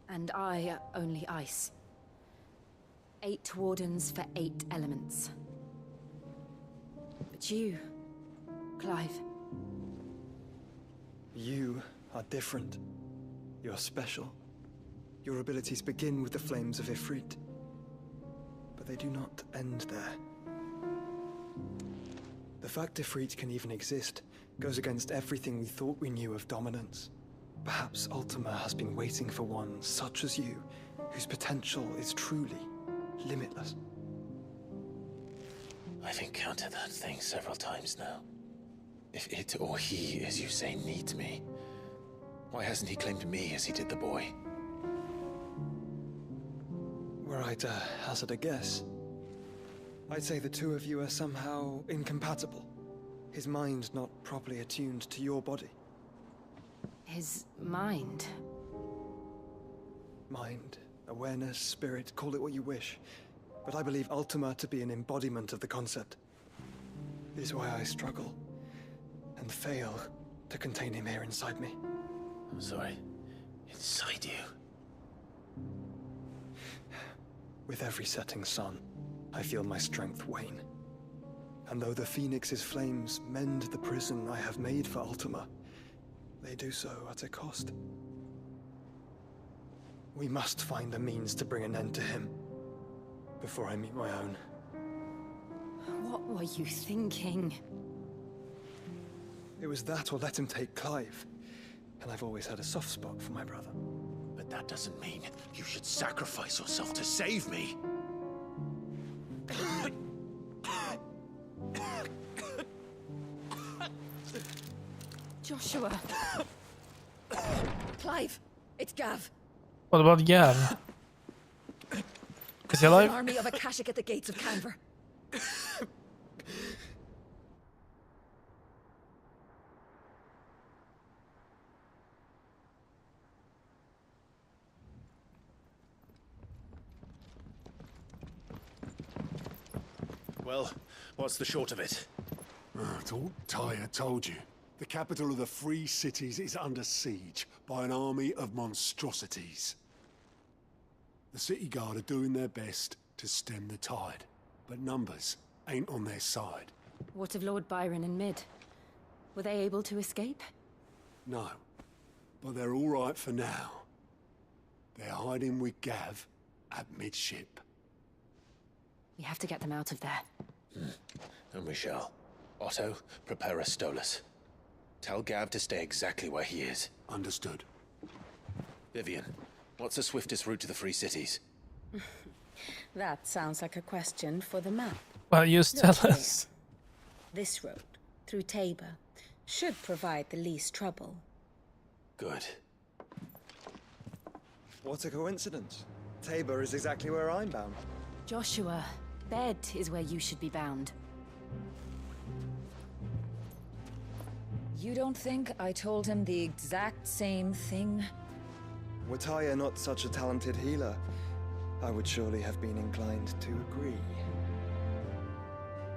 And I only ice. 8 wardens for 8 elements. But you, Clive.
You are different. You're special. Your abilities begin with the flames of Ifrit. But they do not end there. The fact Ifrit can even exist goes against everything we thought we knew of dominance. Perhaps Ultima has been waiting for one such as you, whose potential is truly limitless.
I've encountered that thing several times now. If it or he, as you say, needs me, why hasn't he claimed me as he did the boy?
Were I to hazard a guess, I'd say the two of you are somehow incompatible. His mind not properly attuned to your body.
His mind?
Mind, awareness, spirit, call it what you wish. But I believe Ultima to be an embodiment of the concept. It is why I struggle and fail to contain him here inside me.
I'm sorry. Inside you?
With every setting sun, I feel my strength wane. And though the Phoenix's flames mend the prison I have made for Ultima, they do so at a cost. We must find a means to bring an end to him before I meet my own.
What were you thinking?
It was that or let him take Clive. And I've always had a soft spot for my brother.
But that doesn't mean you should sacrifice yourself to save me.
Joshua.
Clive, it's Gav.
What about Gav? Is he
An
alive?
army of Akashic at the gates of Canver.
Well, what's the short of it?
Tyre told you. The capital of the Free Cities is under siege by an army of monstrosities. The city guard are doing their best to stem the tide, but numbers ain't on their side.
What of Lord Byron and Mid? Were they able to escape?
No, but they're all right for now. They're hiding with Gav at midship.
We have to get them out of there.
And we shall. Otto, prepare a Stolas. Tell Gav to stay exactly where he is.
Understood.
Vivian, what's the swiftest route to the Free Cities?
That sounds like a question for the map.
Well, just tell
Look here.
us.
This road, through Tabor, should provide the least trouble.
Good.
What a coincidence. Tabor is exactly where I'm bound.
Joshua, bed is where you should be bound.
You don't think I told him the exact same thing?
Were Tyre not such a talented healer, I would surely have been inclined to agree.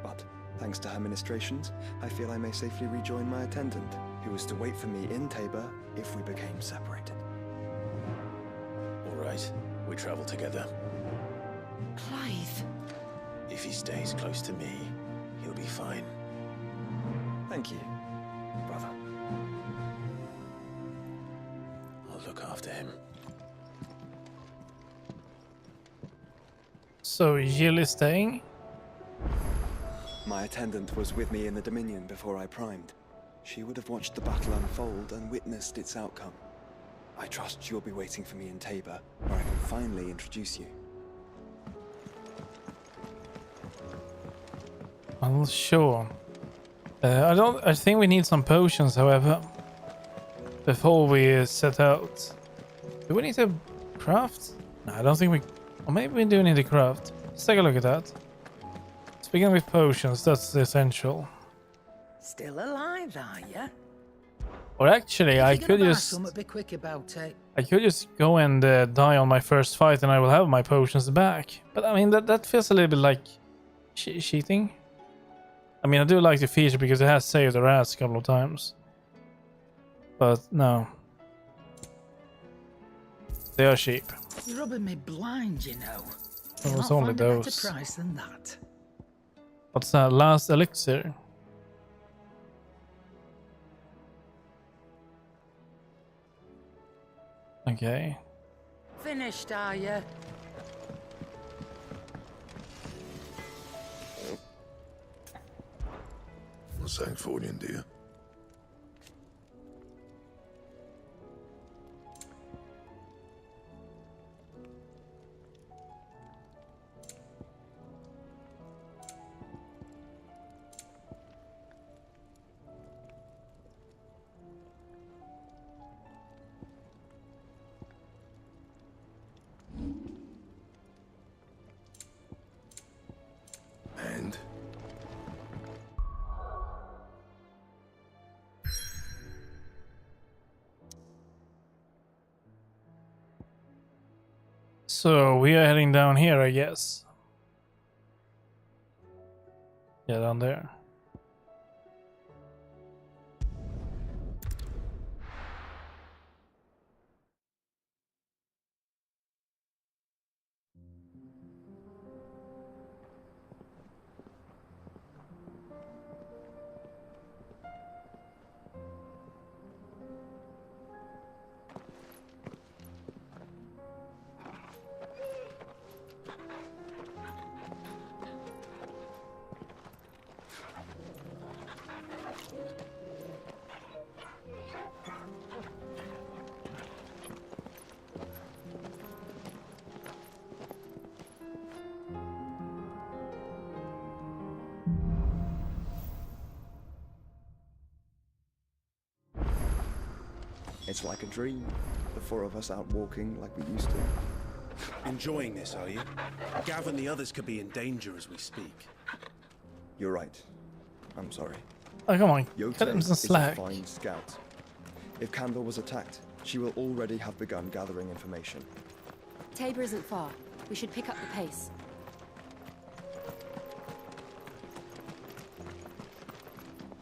But, thanks to her ministrations, I feel I may safely rejoin my attendant, who was to wait for me in Tabor if we became separated.
All right, we travel together.
Clive.
If he stays close to me, he'll be fine.
Thank you, brother.
I'll look after him.
So Jill is staying?
My attendant was with me in the Dominion before I primed. She would have watched the battle unfold and witnessed its outcome. I trust you'll be waiting for me in Tabor, where I can finally introduce you.
Well, sure. I think we need some potions, however, before we set out. Do we need to craft? No, I don't think we... Or maybe we do need to craft. Let's take a look at that. Speaking with potions, that's essential.
Still alive, are ya?
Or actually, I could just...
Be quick about it.
I could just go and die on my first fight and I will have my potions back. But I mean, that feels a little bit like cheating. I mean, I do like the feature because it has saved our ass a couple of times. But no. They are cheap.
You're rubbing me blind, you know.
It was
You'll
only
not find a
those.
better price than that.
What's that? Last elixir. Okay.
Finished, are ya?
What's that for you, dear? And?
So we are heading down here, I guess. Yeah, down there.
It's like a dream. The four of us out walking like we used to.
Enjoying this, are you? Gav and the others could be in danger as we speak.
You're right. I'm sorry.
Oh, come on.
Yote
Cut him some
is a
slack.
fine scout. If Candle was attacked, she will already have begun gathering information.
Tabor isn't far. We should pick up the pace.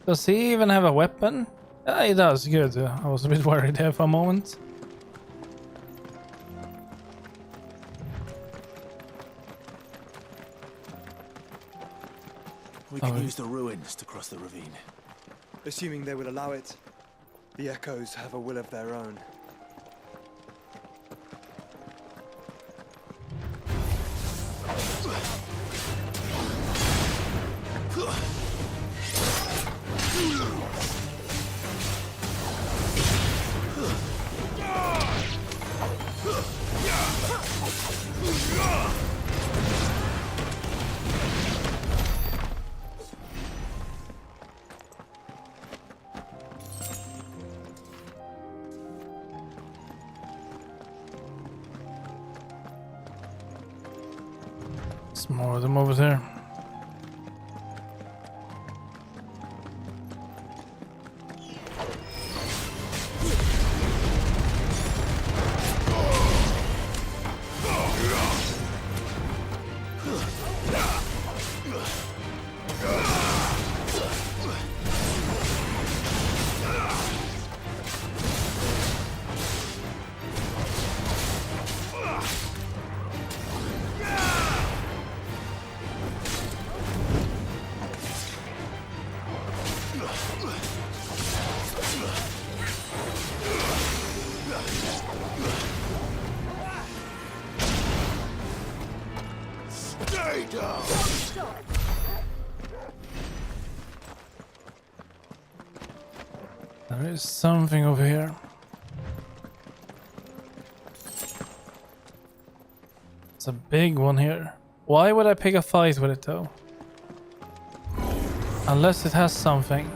Does he even have a weapon? He does, good. I was a bit worried there for a moment.
We can use the ruins to cross the ravine.
Assuming they will allow it, the Echoes have a will of their own.
Some more of them over there. There is something over here. It's a big one here. Why would I pick a fight with it though? Unless it has something.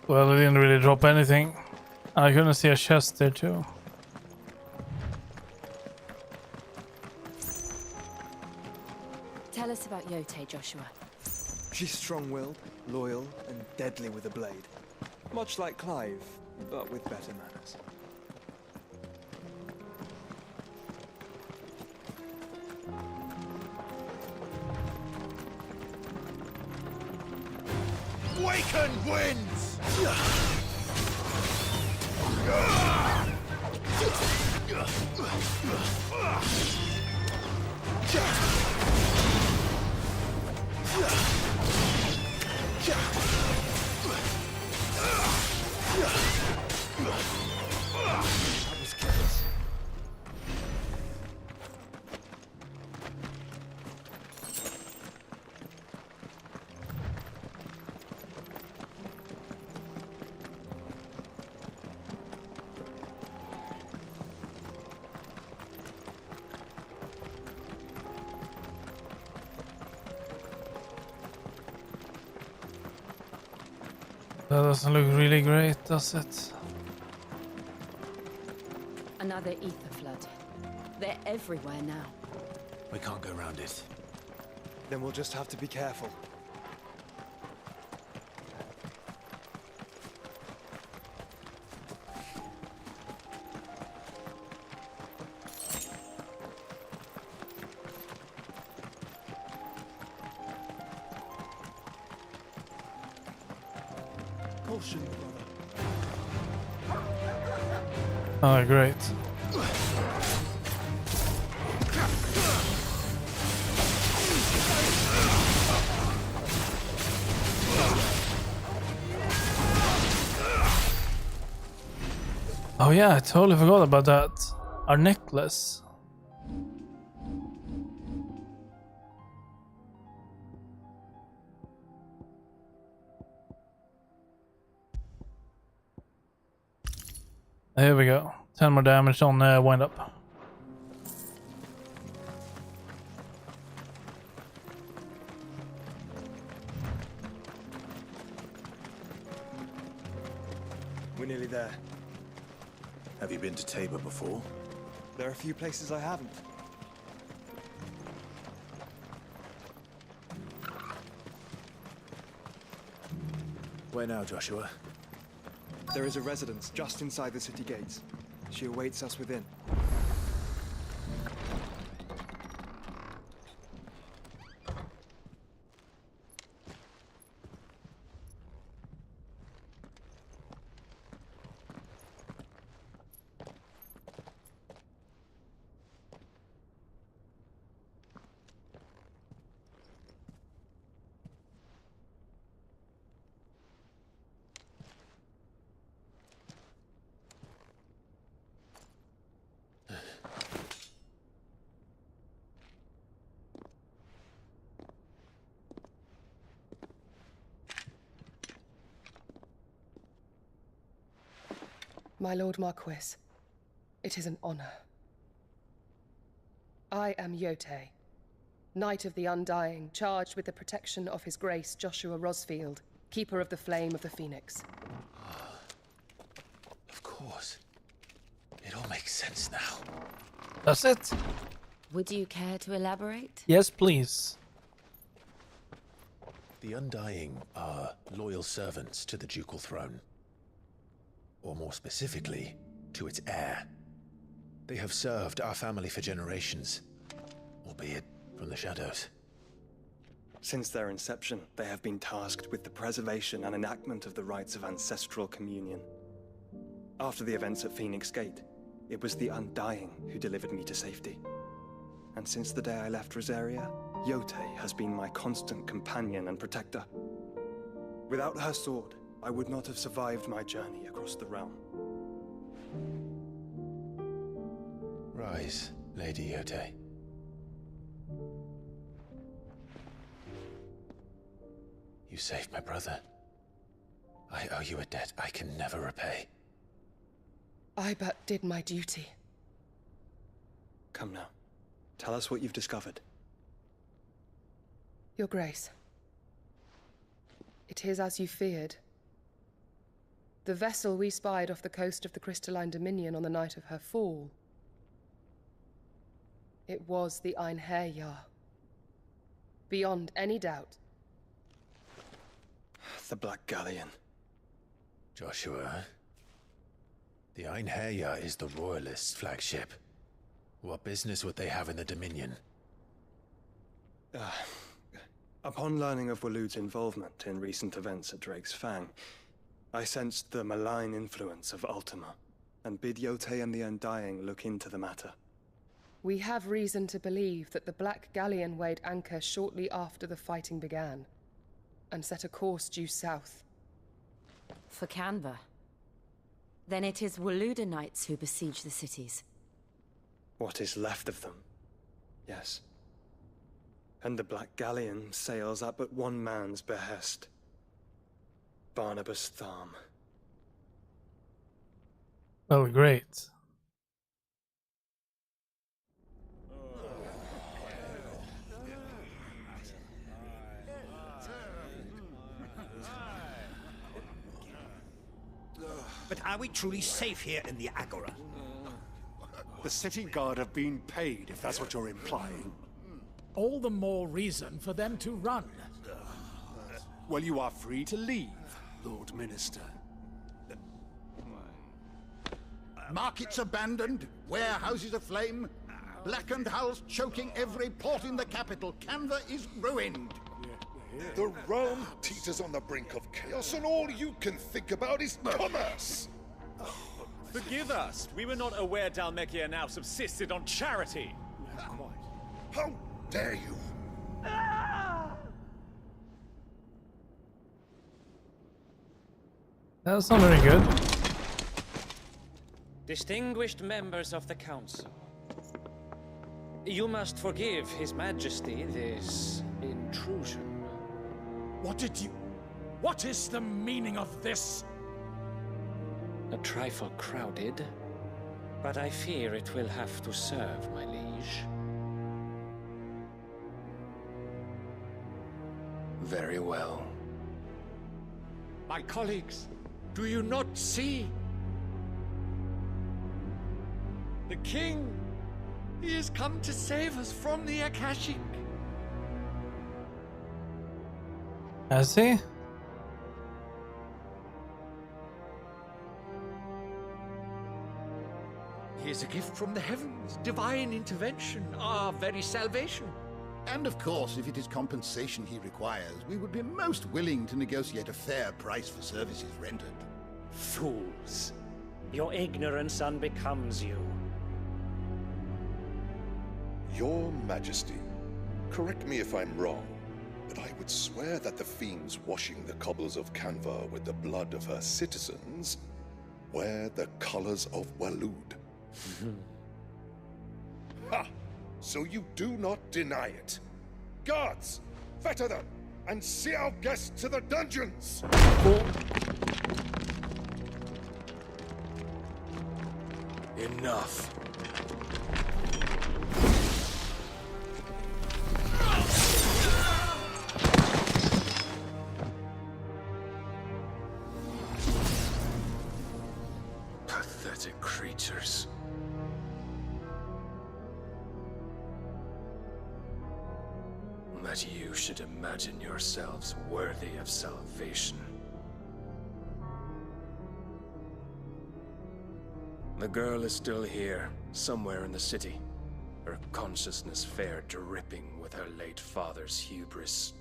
Well, it didn't really drop anything. I couldn't see a chest there too.
Tell us about Yote, Joshua.
She's strong-willed, loyal, and deadly with a blade. Much like Clive, but with better manners.
Waken winds!
That was careless.
That doesn't look really great, does it?
Another ether flood. They're everywhere now.
We can't go around it.
Then we'll just have to be careful. Caution, brother.
Oh, great. Oh yeah, I totally forgot about that. Our necklace. Here we go. 10 more damage on wind up.
We're nearly there.
Have you been to Tabor before?
There are a few places I haven't.
Where now, Joshua?
There is a residence just inside the city gates. She awaits us within.
My Lord Marquis, it is an honor. I am Yotei, Knight of the Undying, charged with the protection of His Grace Joshua Rosfield, Keeper of the Flame of the Phoenix.
Of course. It all makes sense now.
That's it.
Would you care to elaborate?
Yes, please.
The Undying are loyal servants to the ducal throne. Or more specifically, to its heir. They have served our family for generations, albeit from the shadows.
Since their inception, they have been tasked with the preservation and enactment of the rites of ancestral communion. After the events at Phoenix Gate, it was the Undying who delivered me to safety. And since the day I left Rosaria, Yotei has been my constant companion and protector. Without her sword, I would not have survived my journey across the realm.
Rise, Lady Yotei. You saved my brother. I owe you a debt I can never repay.
I but did my duty.
Come now. Tell us what you've discovered.
Your Grace. It is as you feared. The vessel we spied off the coast of the Crystalline Dominion on the night of her fall. It was the Einherjar. Beyond any doubt.
The Black Galleon.
Joshua, the Einherjar is the Royalists' flagship. What business would they have in the Dominion?
Upon learning of Waloed's involvement in recent events at Drake's Fang, I sensed the malign influence of Ultima, and bid Yotei and the Undying look into the matter.
We have reason to believe that the Black Galleon weighed anchor shortly after the fighting began, and set a course due south.
For Canva. Then it is Waloeda Knights who besiege the cities.
What is left of them, yes. And the Black Galleon sails at but one man's behest. Barnabas Tharm.
Well, great.
But are we truly safe here in the Agora?
The city guard have been paid, if that's what you're implying.
All the more reason for them to run.
Well, you are free to leave, Lord Minister.
Markets abandoned, warehouses aflame, blackened hulls choking every port in the capital. Canva is ruined.
The realm teeters on the brink of chaos, and all you can think about is commerce.
Forgive us. We were not aware Dhalmekia now subsisted on charity.
How dare you?
That's not very good.
Distinguished members of the Council, you must forgive His Majesty this intrusion.
What is the meaning of this?
A trifle crowded, but I fear it will have to serve, my liege.
Very well.
My colleagues, do you not see? The king, he has come to save us from the Akashic.
Has he?
He is a gift from the heavens, divine intervention, our very salvation.
And of course, if it is compensation he requires, we would be most willing to negotiate a fair price for services rendered.
Fools. Your ignorance unbecomes you.
Your Majesty, correct me if I'm wrong, but I would swear that the fiends washing the cobbles of Canva with the blood of her citizens wear the colors of Waloed. Ha! So you do not deny it. Guards, fetter them, and see our guests to the dungeons!
Enough. Pathetic creatures. That you should imagine yourselves worthy of salvation. The girl is still here, somewhere in the city. Her consciousness fair dripping with her late father's hubris.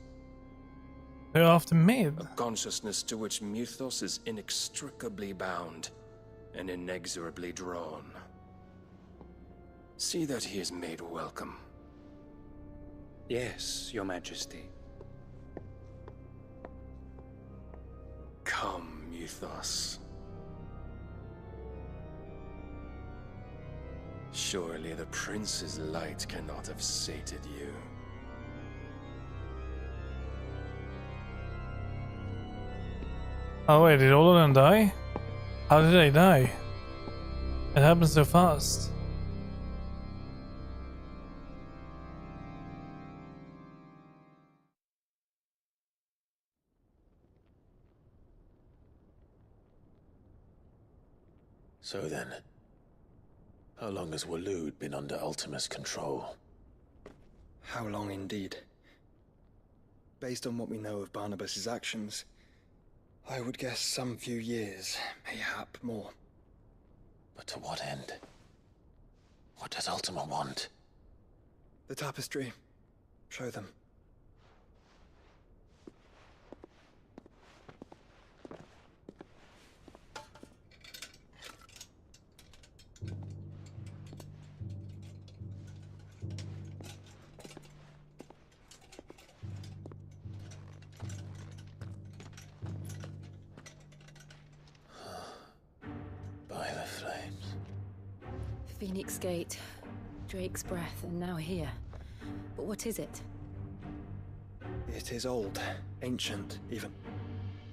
They're after me.
A consciousness to which Mythos is inextricably bound and inexorably drawn. See that he is made welcome.
Yes, Your Majesty.
Come, Mythos. Surely the prince's light cannot have sated you.
Oh wait, did all of them die? How did they die? It happened so fast.
So then, how long has Waloed been under Ultima's control?
How long indeed? Based on what we know of Barnabas's actions, I would guess some few years, mayhap more.
But to what end? What does Ultima want?
The tapestry. Show them.
By the flames.
Phoenix Gate, Drake's Breath, and now here. But what is it?
It is old, ancient, even.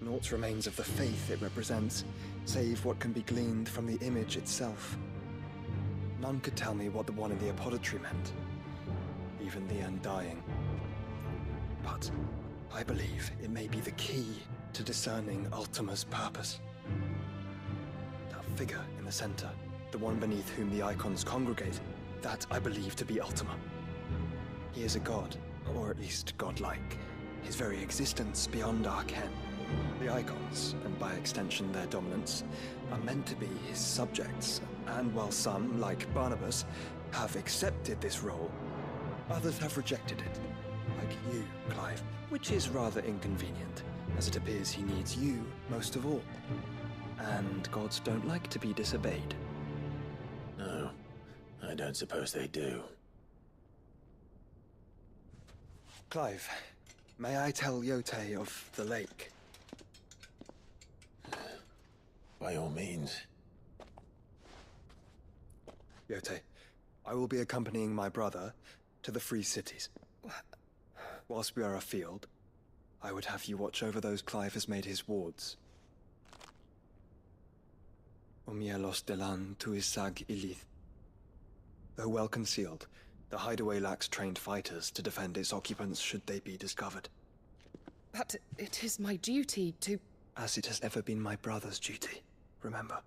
Naught remains of the faith it represents, save what can be gleaned from the image itself. None could tell me what the one in the apothecary meant, even the Undying. But I believe it may be the key to discerning Ultima's purpose. That figure in the center, the one beneath whom the icons congregate, that I believe to be Ultima. He is a god, or at least godlike. His very existence beyond our ken. The icons, and by extension their dominance, are meant to be his subjects, and while some, like Barnabas, have accepted this role, others have rejected it. Like you, Clive, which is rather inconvenient, as it appears he needs you most of all. And gods don't like to be disobeyed.
No, I don't suppose they do.
Clive, may I tell Yote of the lake?
By all means.
Yote, I will be accompanying my brother to the Free Cities. Whilst we are afield, I would have you watch over those Clive has made his wards. Omielos delan tuisag ilith. Though well concealed, the hideaway lacks trained fighters to defend its occupants should they be discovered.
But it is my duty to...
As it has ever been my brother's duty, remember.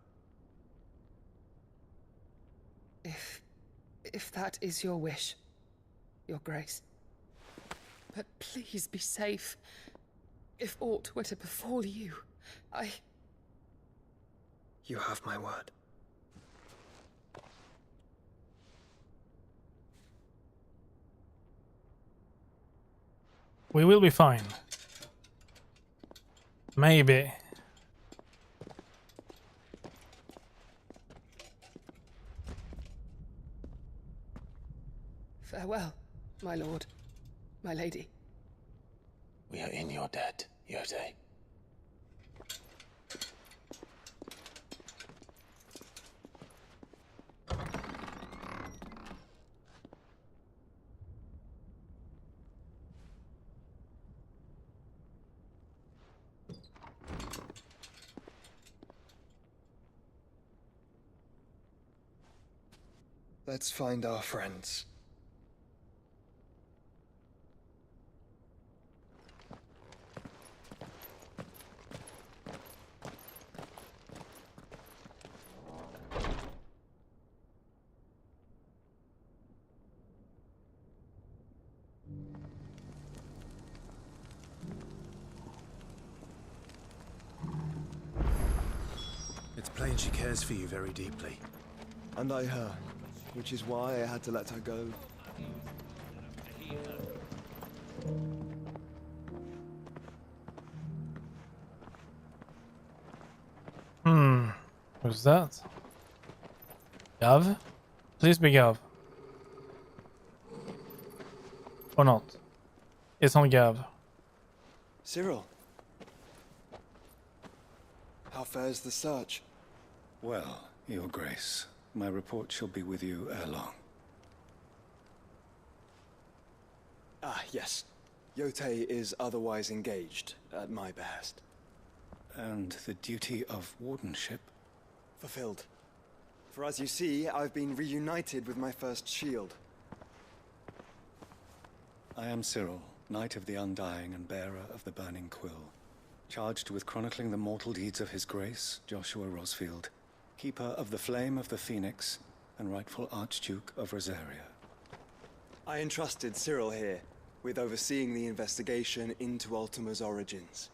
If that is your wish, Your Grace. But please be safe. If aught were to befall you,
You have my word.
We will be fine. Maybe.
Farewell, my lord, my lady.
We are in your debt, Yotei.
Let's find our friends.
It's plain she cares for you very deeply.
And I her, which is why I had to let her go.
Who's that? Gav? Please be Gav. Or not. It's not Gav.
Cyril. How fares the search?
Well, Your Grace, my report shall be with you ere long.
Ah, yes. Yotei is otherwise engaged, at my behest.
And the duty of wardenship?
Fulfilled. For as you see, I've been reunited with my first shield.
I am Cyril, Knight of the Undying and bearer of the Burning Quill, charged with chronicling the mortal deeds of His Grace, Joshua Rosfield, Keeper of the Flame of the Phoenix, and rightful Archduke of Rosaria.
I entrusted Cyril here with overseeing the investigation into Ultima's origins.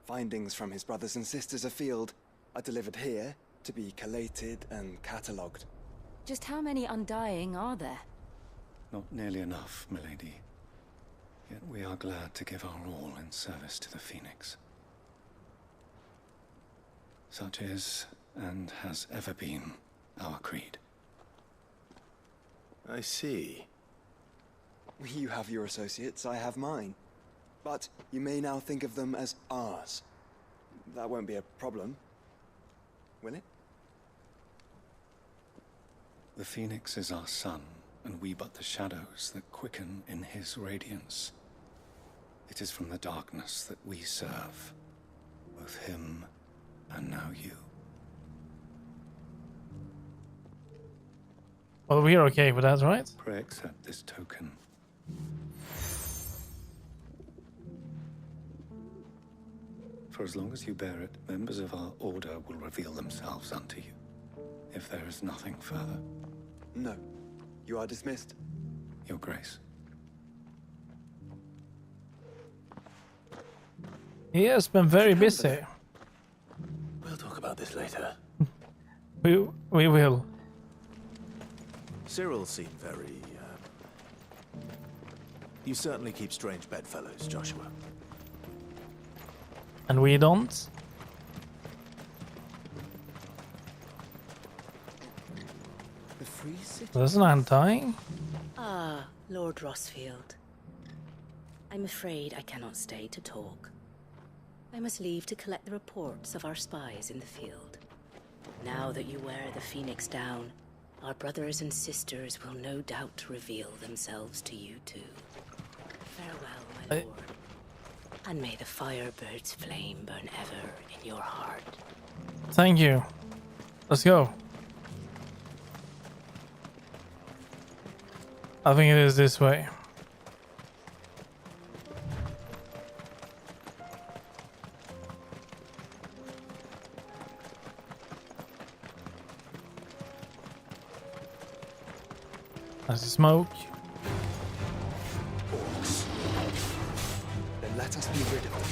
Findings from his brothers and sisters afield are delivered here to be collated and catalogued.
Just how many Undying are there?
Not nearly enough, milady. Yet we are glad to give our all in service to the Phoenix. Such is, and has ever been, our creed.
I see.
You have your associates, I have mine. But you may now think of them as ours. That won't be a problem, will it?
The Phoenix is our sun, and we but the shadows that quicken in his radiance. It is from the darkness that we serve, both him and now you.
Well, we're okay with that, right?
Pray accept this token. For as long as you bear it, members of our order will reveal themselves unto you. If there is nothing further.
No. You are dismissed.
Your Grace.
He has been very busy.
We'll talk about this later.
We will.
Cyril seemed very, You certainly keep strange bedfellows, Joshua.
And we don't?
The free city.
That's not Undying.
Ah, Lord Rosfield. I'm afraid I cannot stay to talk. I must leave to collect the reports of our spies in the field. Now that you wear the Phoenix down, our brothers and sisters will no doubt reveal themselves to you too. Farewell, my lord. And may the Firebird's flame burn ever in your heart.
Thank you. Let's go. I think it is this way. There's the smoke.
Orcs. Then let us be rid of them.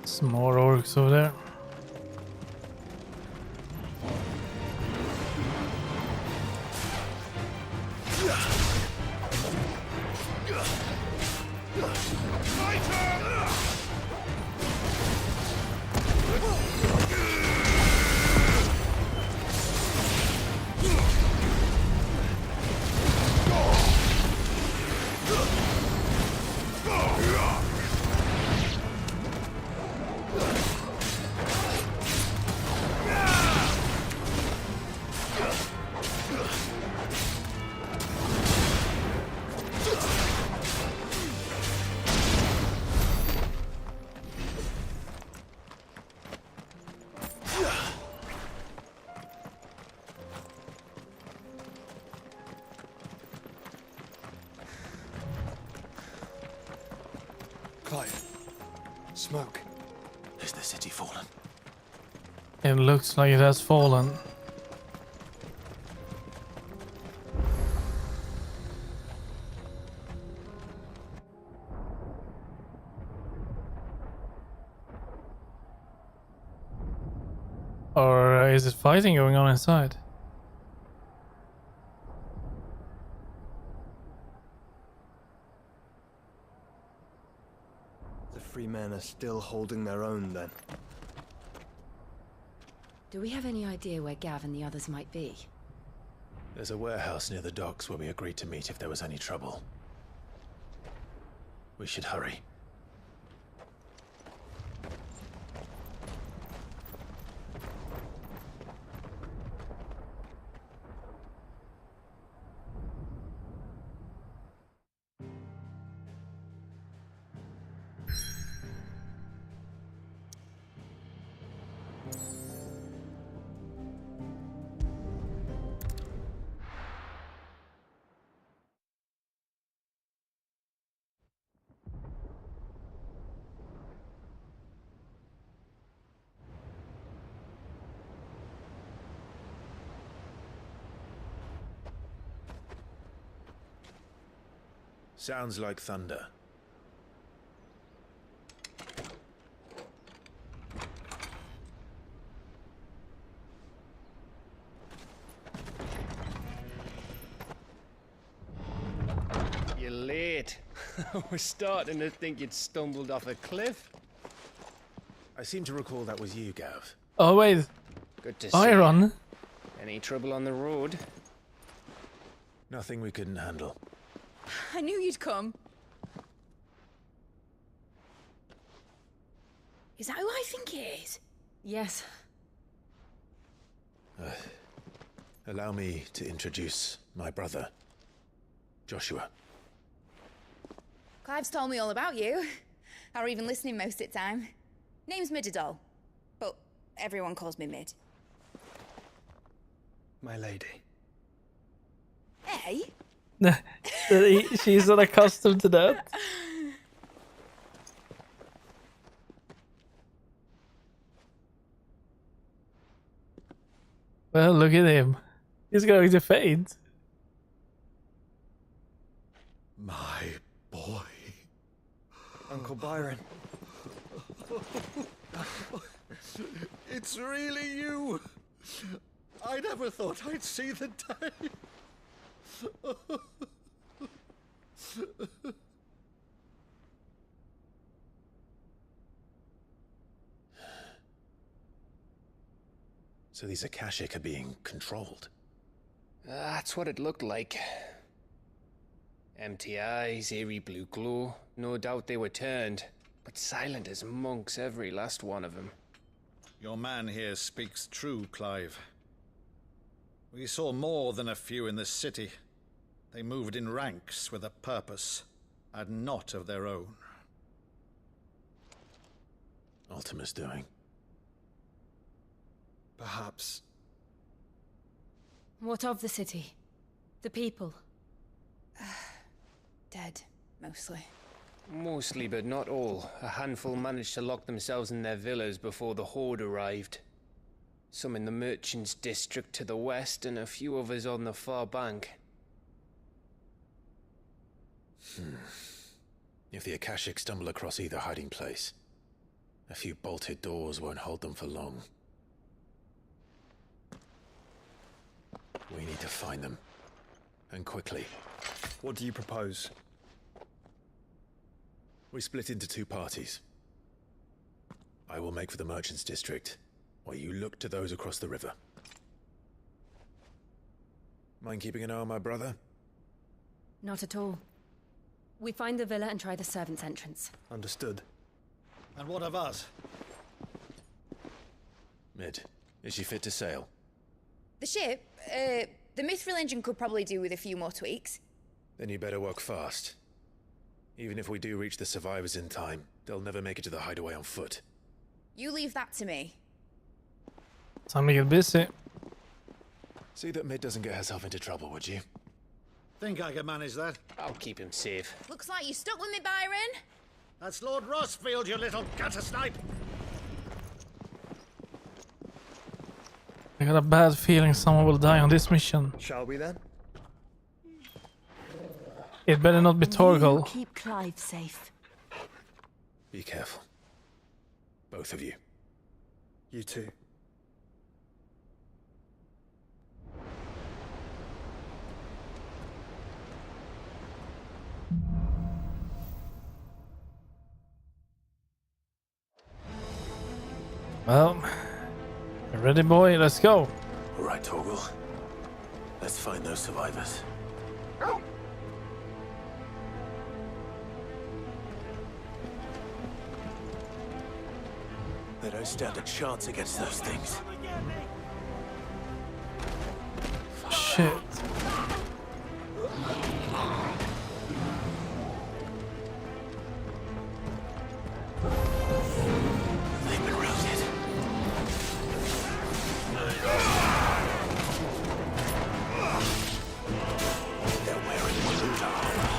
Some more orcs over there.
Clive. Smoke.
Is the city fallen?
It looks like it has fallen. Or is it fighting going on inside?
The free men are still holding their own then.
Do we have any idea where Gav and the others might be?
There's a warehouse near the docks where we agreed to meet if there was any trouble. We should hurry. Sounds like thunder.
You're late. We're starting to think you'd stumbled off a cliff.
I seem to recall that was you, Gav.
Oh wait.
Good to see
Byron.
you. Any trouble on the road?
Nothing we couldn't handle.
I knew you'd come. Is that who I think it is?
Yes.
Allow me to introduce my brother, Joshua.
Clive's told me all about you. Or even listening most of the time. Name's Midadol, but everyone calls me Mid.
My lady.
Hey?
She's not accustomed to that. Well, look at him. He's going to faint.
My boy. Uncle Byron.
It's really you. I never thought I'd see the day.
So these Akashic are being controlled?
That's what it looked like. Empty eyes, eerie blue glow. No doubt they were turned, but silent as monks, every last one of them.
Your man here speaks true, Clive. We saw more than a few in the city. They moved in ranks with a purpose, and not of their own.
Ultima's doing.
Perhaps.
What of the city? The people?
Dead, mostly.
Mostly, but not all. A handful managed to lock themselves in their villas before the Horde arrived. Some in the Merchants District to the west, and a few others on the far bank.
If the Akashic stumble across either hiding place, a few bolted doors won't hold them for long. We need to find them. And quickly.
What do you propose?
We split into two parties. I will make for the Merchants District, while you look to those across the river. Mind keeping an eye on my brother?
Not at all. We find the villa and try the servants' entrance.
Understood.
And what of us?
Mid, is she fit to sail?
The ship, the mithril engine could probably do with a few more tweaks.
Then you better work fast. Even if we do reach the survivors in time, they'll never make it to the hideaway on foot.
You leave that to me.
Time to get busy.
See that Mid doesn't get herself into trouble, would you?
Think I can manage that?
I'll keep him safe.
Looks like you stuck with me, Byron.
That's Lord Rossfield, you little gutter snipe!
I got a bad feeling someone will die on this mission.
Shall we then?
It better not be Torgal.
Keep Clive safe.
Be careful. Both of you.
You too.
Well, you ready, boy? Let's go.
All right, Torgal. Let's find those survivors. They don't stand a chance against those things.
Shit.
They've been routed. They're wearing blue armor.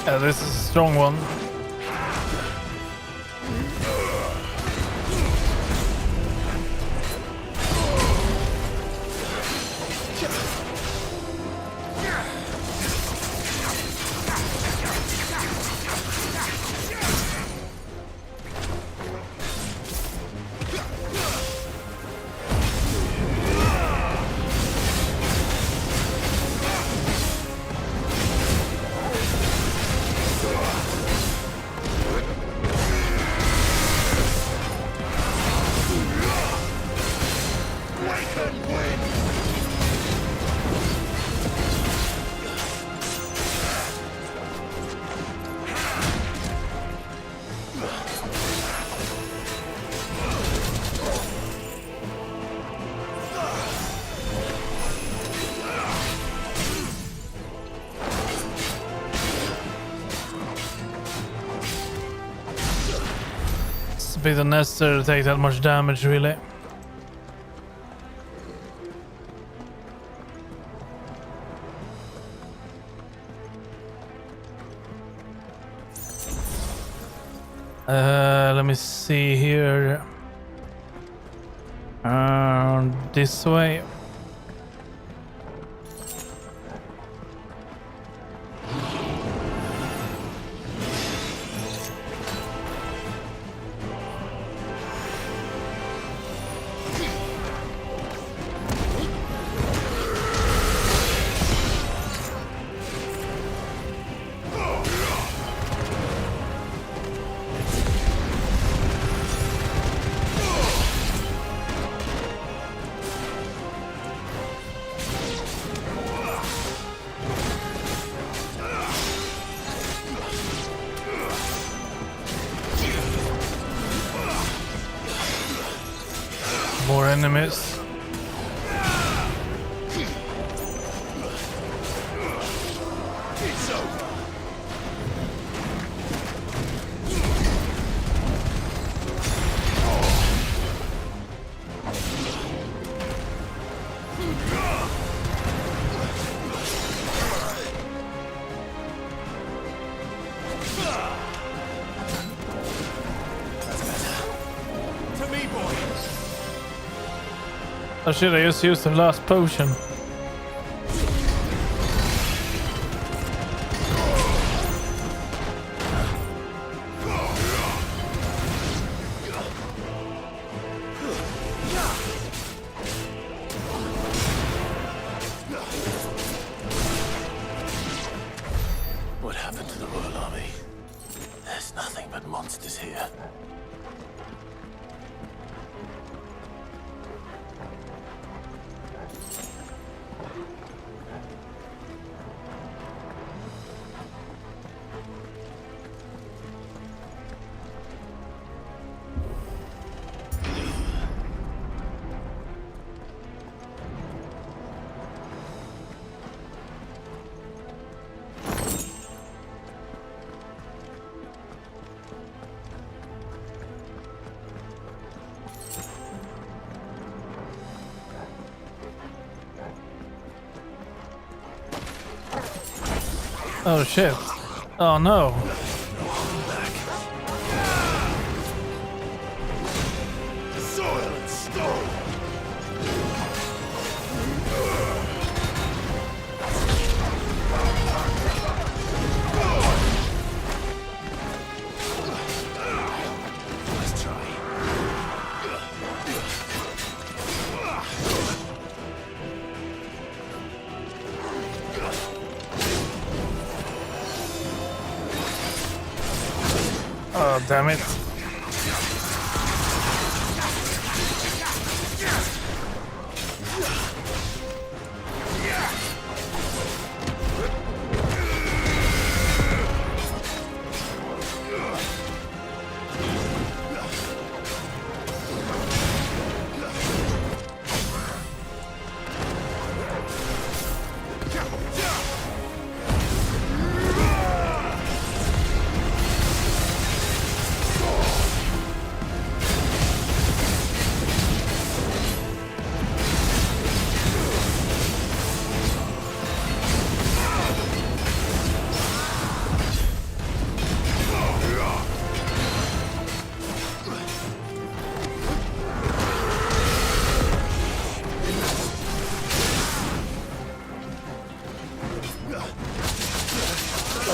Yeah, this is a strong one. be necessary to take that much damage, really. Let me see here. This way. More enemies.
It's over.
To me, boy.
Or should I just use the last potion?
What happened to the Royal Army? There's nothing but monsters here.
Oh shit. Oh no.
Soil and stone.
Let's try.
Oh damn it.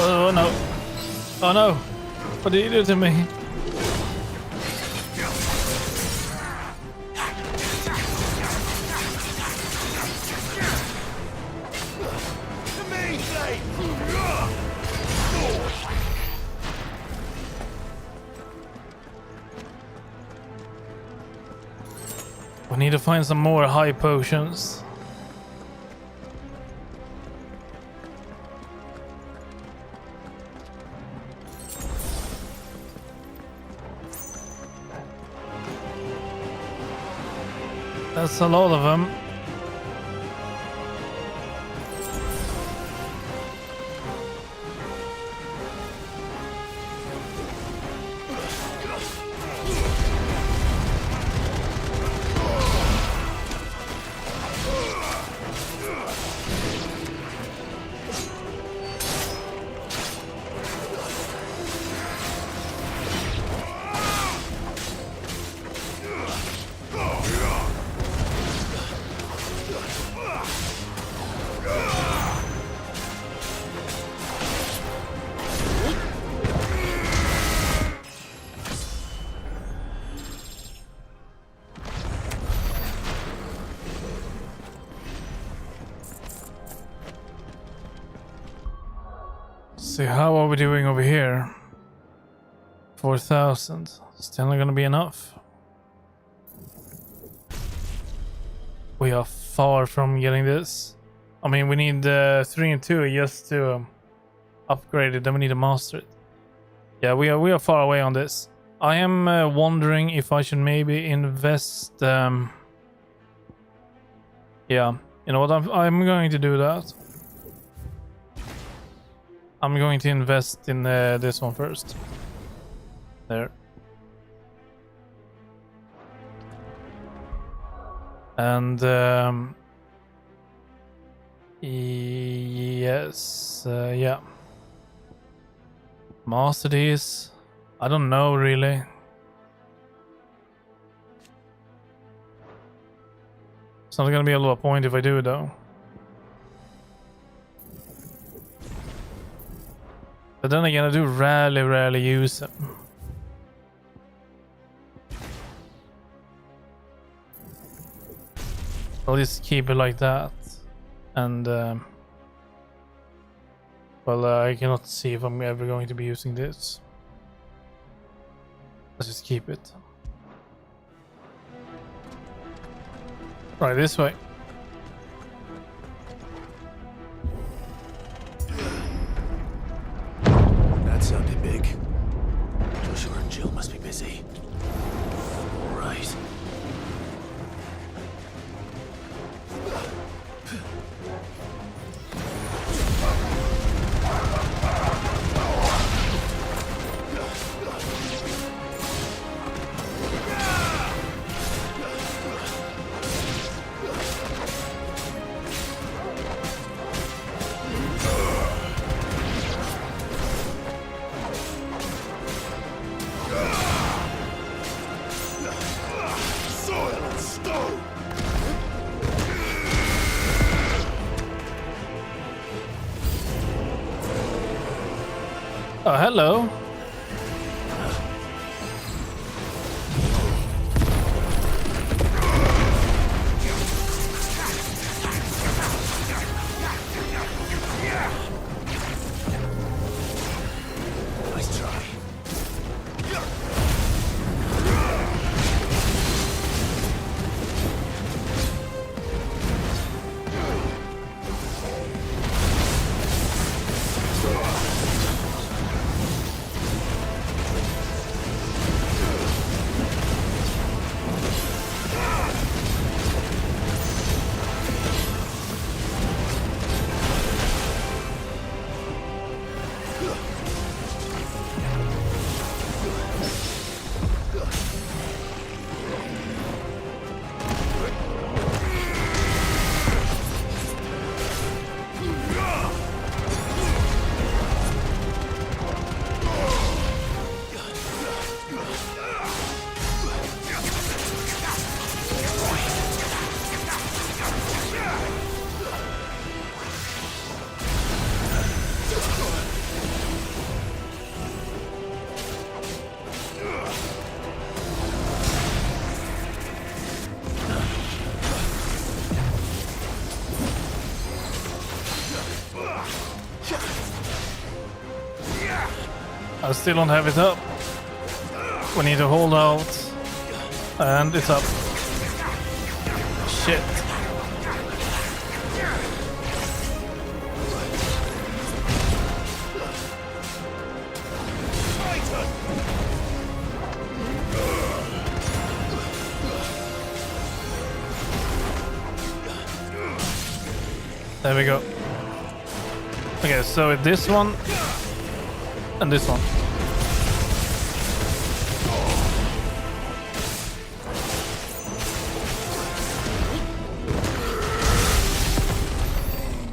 Oh no. Oh no. What did you do to me? We need to find some more high potions. That's a lot of them. see, how are we doing over here? 4,000. Still not gonna be enough. We are far from getting this. I mean, we need 3 and 2 just to upgrade it. Then we need to master it. Yeah, we are far away on this. I am wondering if I should maybe invest. Yeah, you know what? I'm going to do that. I'm going to invest in this one first. There. And yes, yeah. Master these. I don't know really. It's not gonna be a lot of point if I do it though. But then again, I do rarely use them. I'll just keep it like that. And well, I cannot see if I'm ever going to be using this. Let's just keep it. Right, this way.
That sounded big. Joshua and Jill must be busy. Right.
Oh, hello.
Nice try.
I still don't have it up. We need to hold out. And it's up. Shit. There we go. Okay, so this one and this one.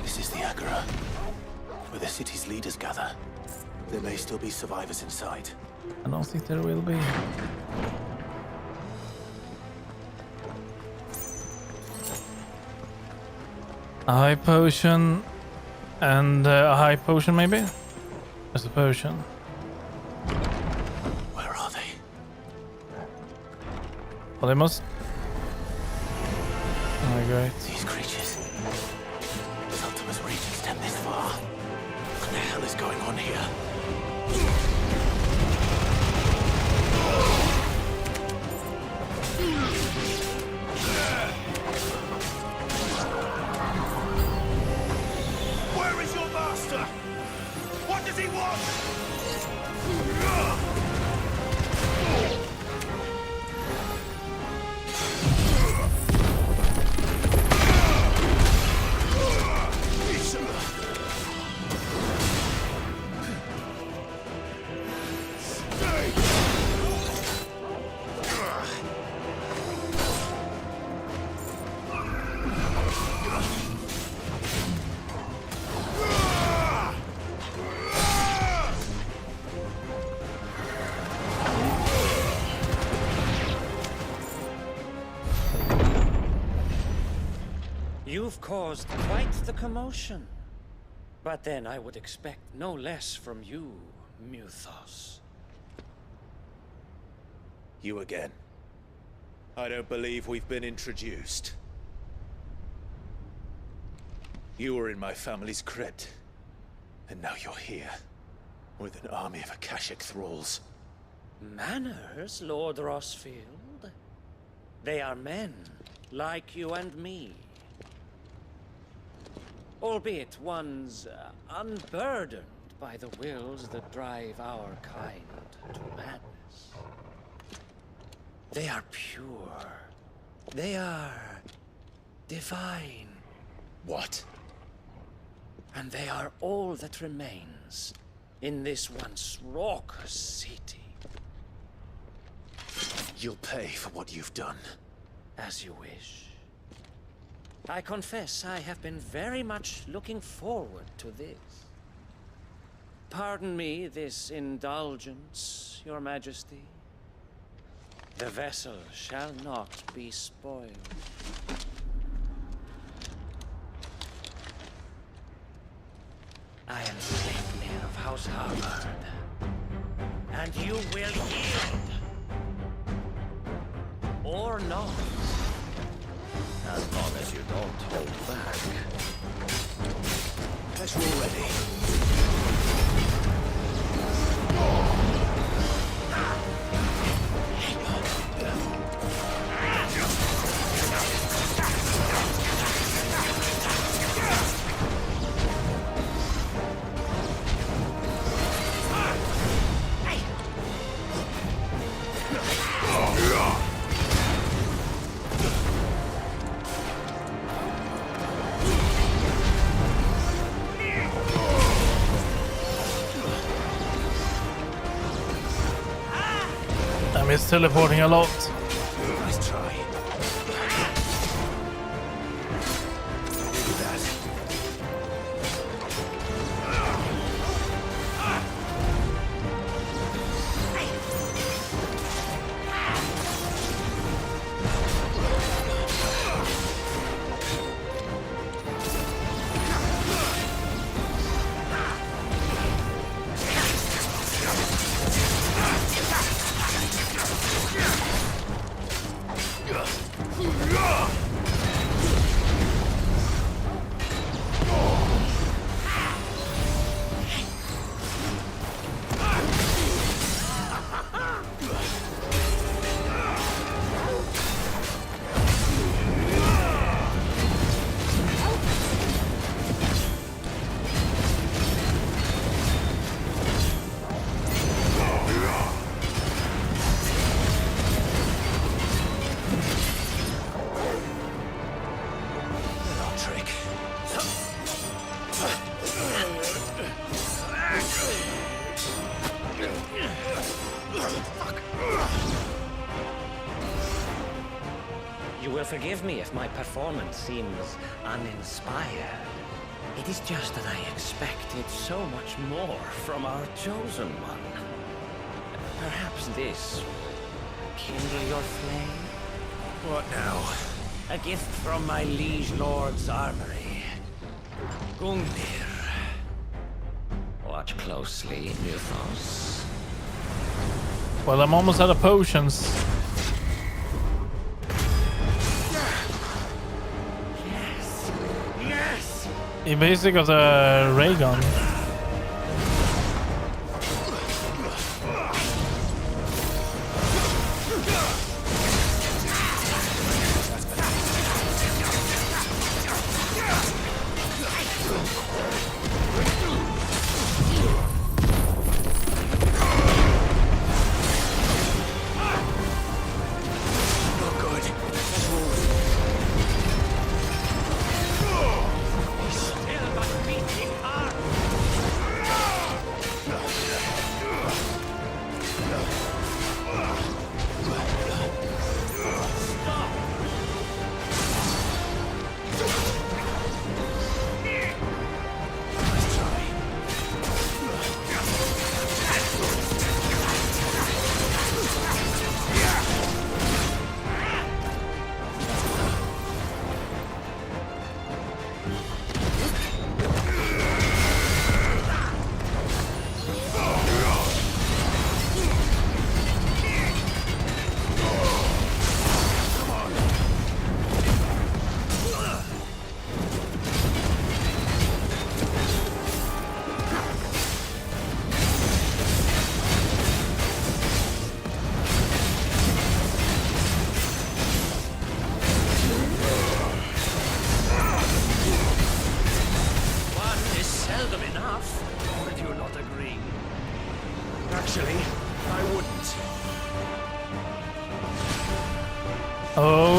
This is the Agora, where the city's leaders gather. There may still be survivors inside.
I don't think there will be. A high potion and a high potion maybe? There's a potion.
Where are they?
Well, they must... Oh, great.
These creatures. Does Ultima's reach extend this far? What the hell is going on here?
Where is your master? What does he want?
You've caused quite the commotion. But then I would expect no less from you, Muthos.
You again. I don't believe we've been introduced. You were in my family's crypt. And now you're here. With an army of Akashic thralls.
Manners, Lord Rosfield? They are men, like you and me. Albeit ones unburdened by the wills that drive our kind to madness. They are pure. They are divine.
What?
And they are all that remains in this once raucous city.
You'll pay for what you've done.
As you wish. I confess I have been very much looking forward to this. Pardon me this indulgence, Your Majesty. The vessel shall not be spoiled. I am Sleipnir of House Harvard, and you will yield. Or not. As long as you don't hold back.
Guess we're ready.
It's teleporting a lot.
Nice try.
You will forgive me if my performance seems uninspired. It is just that I expected so much more from our chosen one. Perhaps this will kindle your flame?
What now?
A gift from my liege lord's armory. Gungnir. Watch closely, Muthos.
Well, I'm almost out of potions.
Yes!
He basically got a ray gun.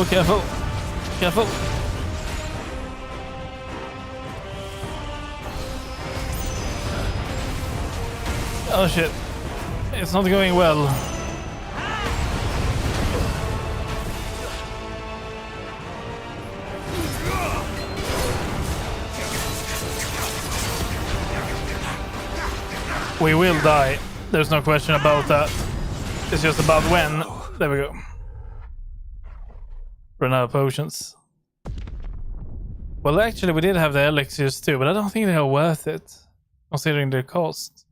Oh, careful. Careful. Oh shit. It's not going well. We will die. There's no question about that. It's just about when. There we go. Run out of potions. Well, actually, we did have the elixirs too, but I don't think they are worth it, considering their cost.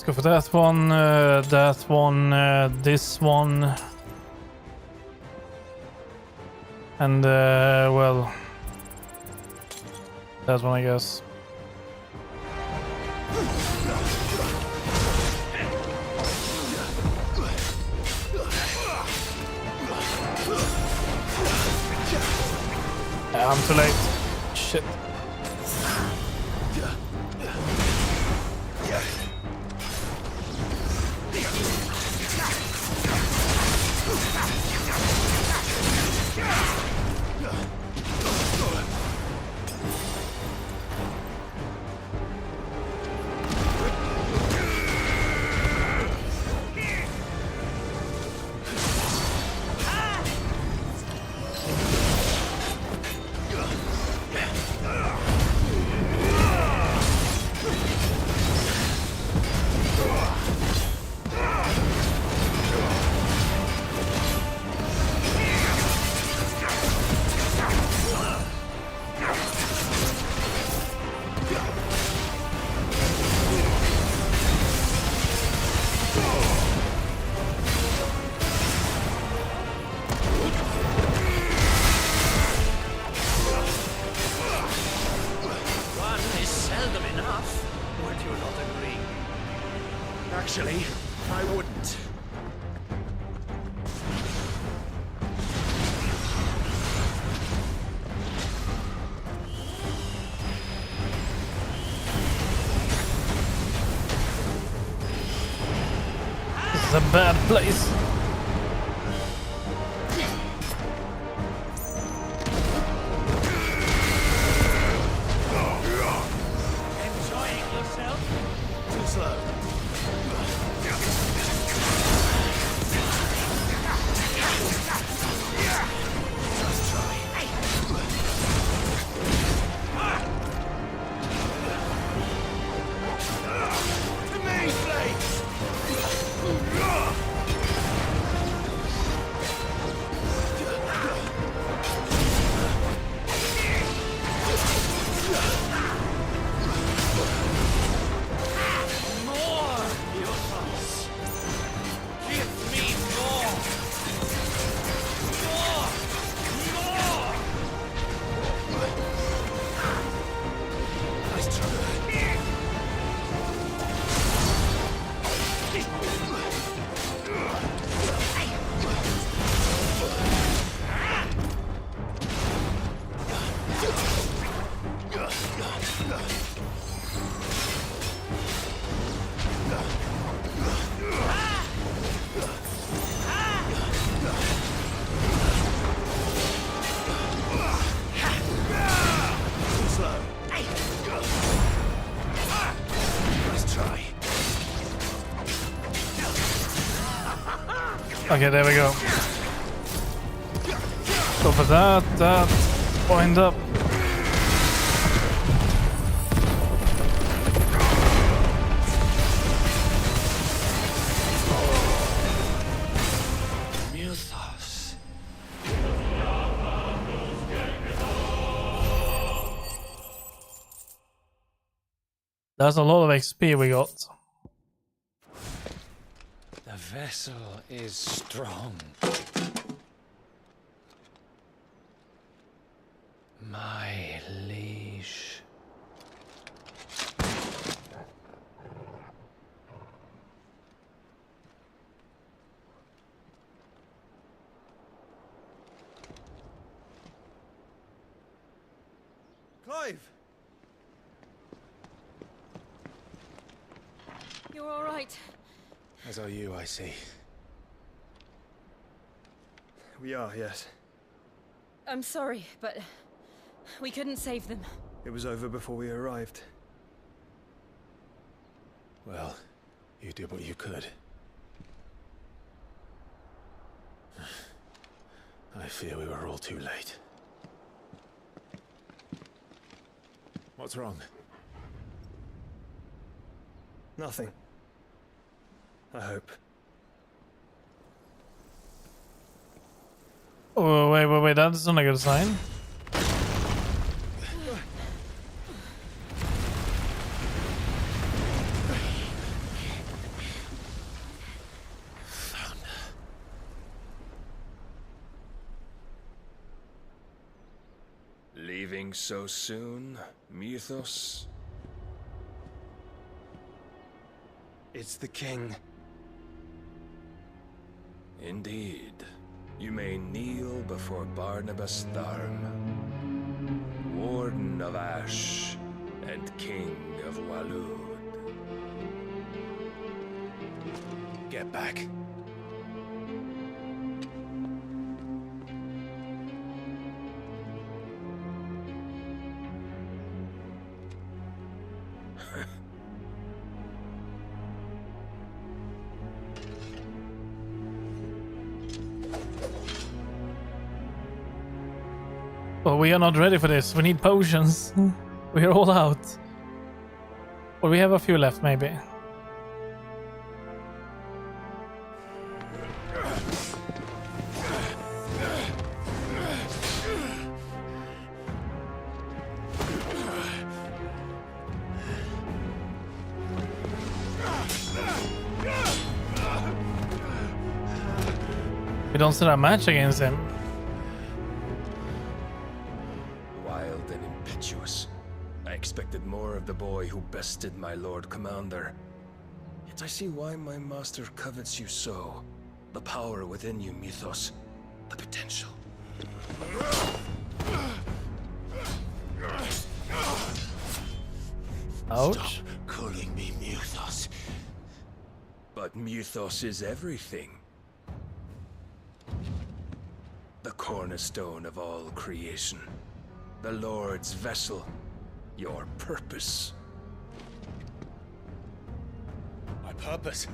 Let's go for that one, this one, and well, that one, I guess. I'm too late. Shit.
Actually, I wouldn't.
This is a bad place.
Enjoying yourself? Too slow.
Okay, there we go. Go for that, wind up. That's a lot of XP we got.
The vessel is strong. My liege.
Clive!
You're all right.
As are you, I see.
We are, yes.
I'm sorry, but we couldn't save them.
It was over before we arrived.
Well, you did what you could. I fear we were all too late. What's wrong?
Nothing. I hope.
Oh, wait, that's not a good sign.
Leaving so soon, Mythos?
It's the king.
Indeed. You may kneel before Barnabas Tharm, Warden of Ash and King of Walud.
Get back.
Well, we are not ready for this. We need potions. We are all out. Or we have a few left, maybe. We don't stand a match against him.
Wild and impetuous. I expected more of the boy who bested my Lord Commander. Yet I see why my master covets you so. The power within you, Mythos. The potential.
Ouch.
Stop calling me Mythos.
But Mythos is everything. The cornerstone of all creation. The Lord's vessel. Your purpose.
My purpose?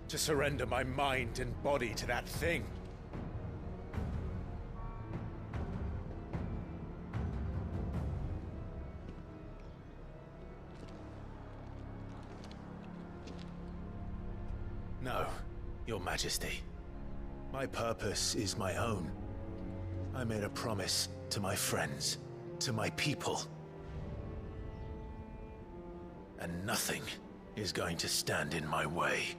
To surrender my mind and body to that thing. No, Your Majesty. My purpose is my own. I made a promise to my friends, to my people. And nothing is going to stand in my way.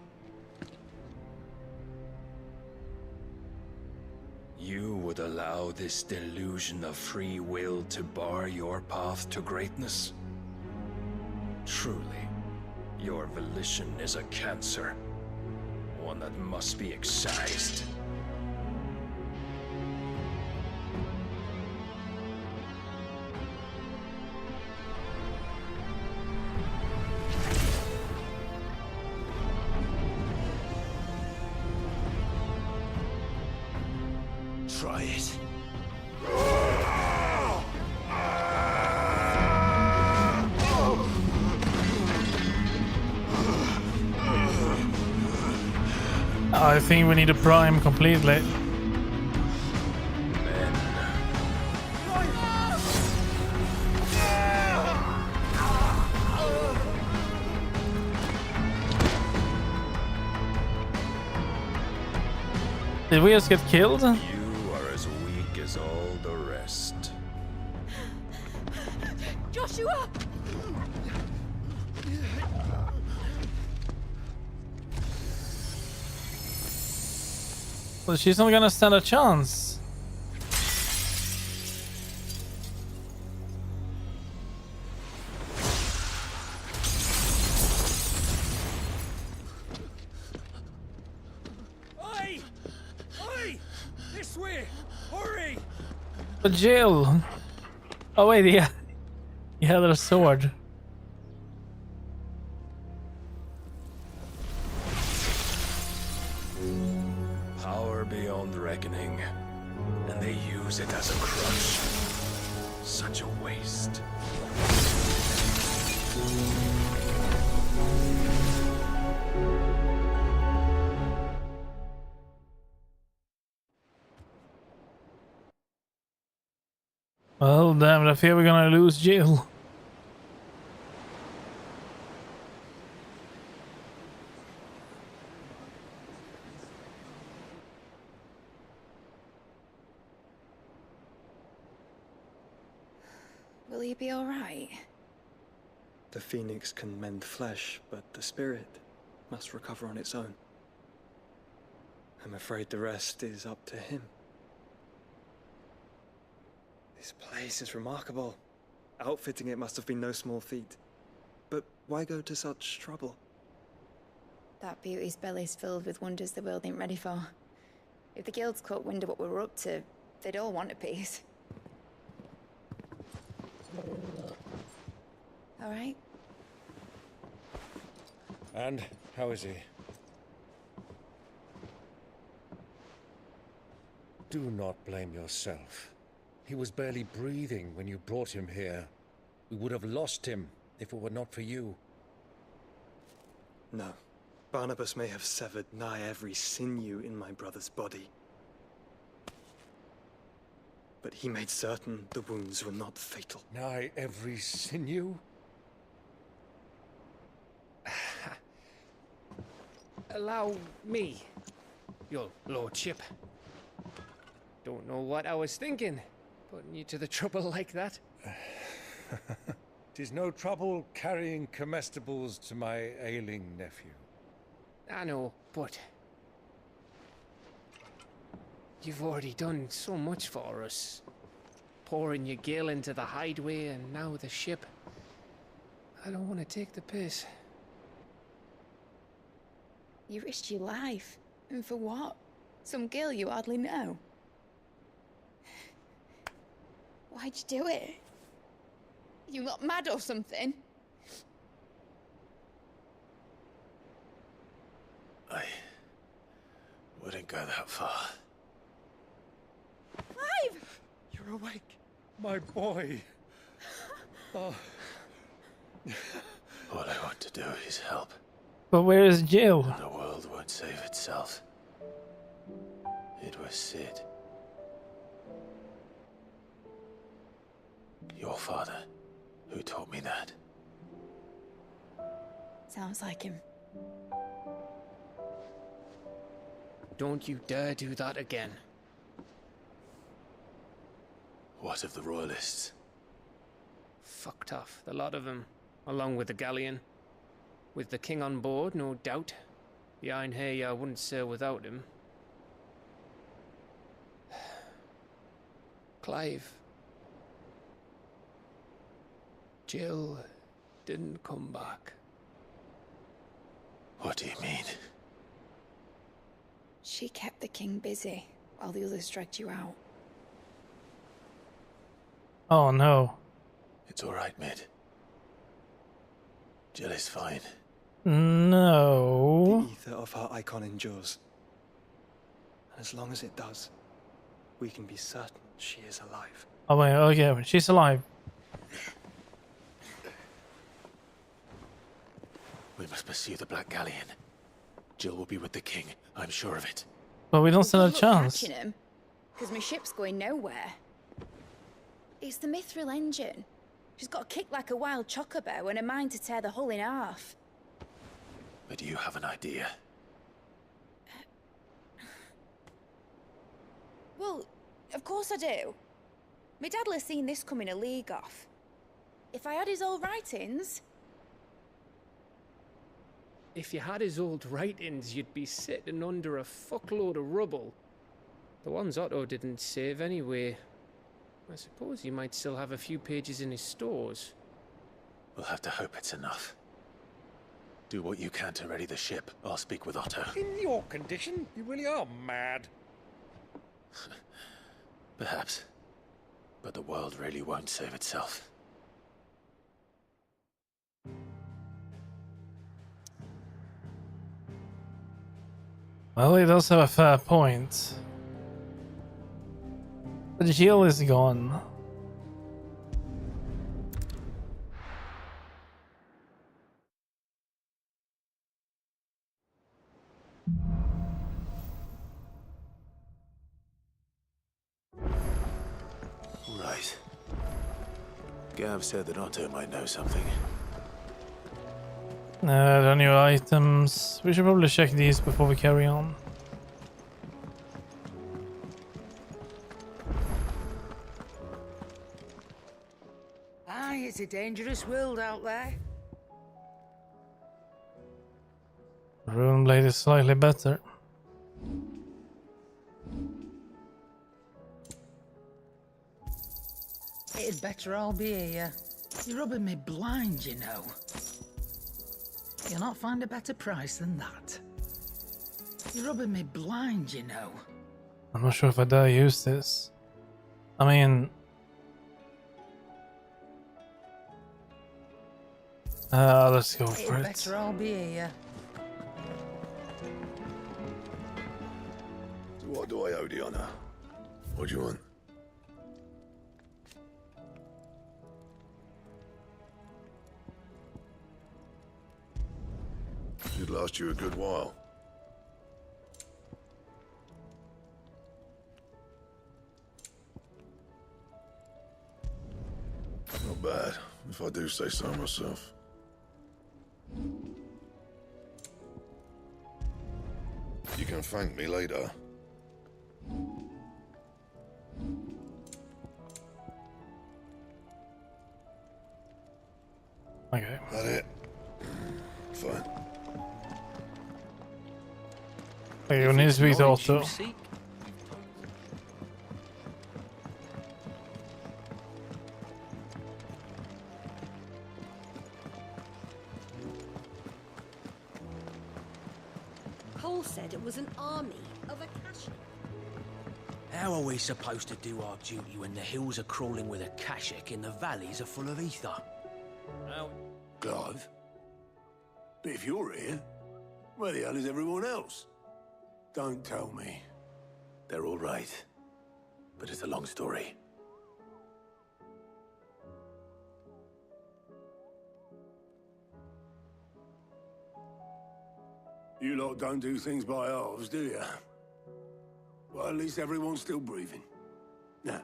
You would allow this delusion of free will to bar your path to greatness? Truly, your volition is a cancer. One that must be excised.
Try it.
I think we need to prime completely. Did we just get killed?
You are as weak as all the rest.
Joshua!
Well, she's not gonna stand a chance.
Oi! Oi! This way! Hurry!
But Jill. Oh wait, yeah. He had a sword.
Power beyond reckoning, and they use it as a crutch. Such a waste.
Well, damn it, I fear we're gonna lose Jill.
Will he be all right?
The phoenix can mend flesh, but the spirit must recover on its own. I'm afraid the rest is up to him. This place is remarkable. Outfitting it must have been no small feat. But why go to such trouble?
That beauty's belly's filled with wonders the world ain't ready for. If the guilds caught wind of what we were up to, they'd all want a piece. All right?
And how is he? Do not blame yourself. He was barely breathing when you brought him here. We would have lost him if it were not for you.
No. Barnabas may have severed nigh every sinew in my brother's body. But he made certain the wounds were not fatal.
Nigh every sinew?
Allow me, your lordship. Don't know what I was thinking, putting you to the trouble like that.
'Tis no trouble carrying comestibles to my ailing nephew.
I know, but you've already done so much for us. Pouring your gil into the hideaway and now the ship. I don't want to take the piss.
You risked your life. And for what? Some girl you hardly know. Why'd you do it? You not mad or something?
I wouldn't go that far.
Clive!
You're awake, my boy. Oh.
All I want to do is help.
But where is Jill?
The world won't save itself. It was Sid. Your father, who taught me that.
Sounds like him.
Don't you dare do that again.
What of the royalists?
Fucked off, the lot of them, along with the galleon. With the king on board, no doubt. Behind here, I wouldn't sail without him. Clive. Jill didn't come back.
What do you mean?
She kept the king busy while the others dragged you out.
Oh no.
It's all right, Mid. Jill is fine.
No.
The ether of her icon endures. And as long as it does, we can be certain she is alive.
Oh wait, okay, she's alive.
We must pursue the Black Galleon. Jill will be with the king, I'm sure of it.
But we don't stand a chance.
Catching him, because my ship's going nowhere. It's the Mithril engine. She's got a kick like a wild chocobo and a mind to tear the hull in half.
But you have an idea.
Well, of course I do. My dad'll have seen this coming a league off. If I had his old writings...
If you had his old writings, you'd be sitting under a fuckload of rubble, The ones Otto didn't save anyway. I suppose he might still have a few pages in his stores.
We'll have to hope it's enough. Do what you can to ready the ship. I'll speak with Otto.
In your condition, you really are mad.
Perhaps. But the world really won't save itself.
Well, he does have a fair point. The shield is gone.
Right. Gav said that Otto might know something.
There are new items. We should probably check these before we carry on.
Aye, it's a dangerous world out there.
Rune blade is slightly better.
It'd better all be here. You're rubbing me blind, you know. You'll not find a better price than that. You're rubbing me blind, you know.
I'm not sure if I dare use this. I mean... let's go for
It'd
it.
better all be here.
So what do I owe the honor? What do you want? Should last you a good while. Not bad, if I do say so myself. You can thank me later.
Okay.
That it? Fine.
Okay, we need to speak to Otto.
Cole said it was an army of Akashi.
How are we supposed to do our duty when the hills are crawling with Akashic and the valleys are full of ether?
Clive? But if you're here, where the hell is everyone else? Don't tell me.
They're all right. But it's a long story.
You lot don't do things by halves, do you? Well, at least everyone's still breathing. Now,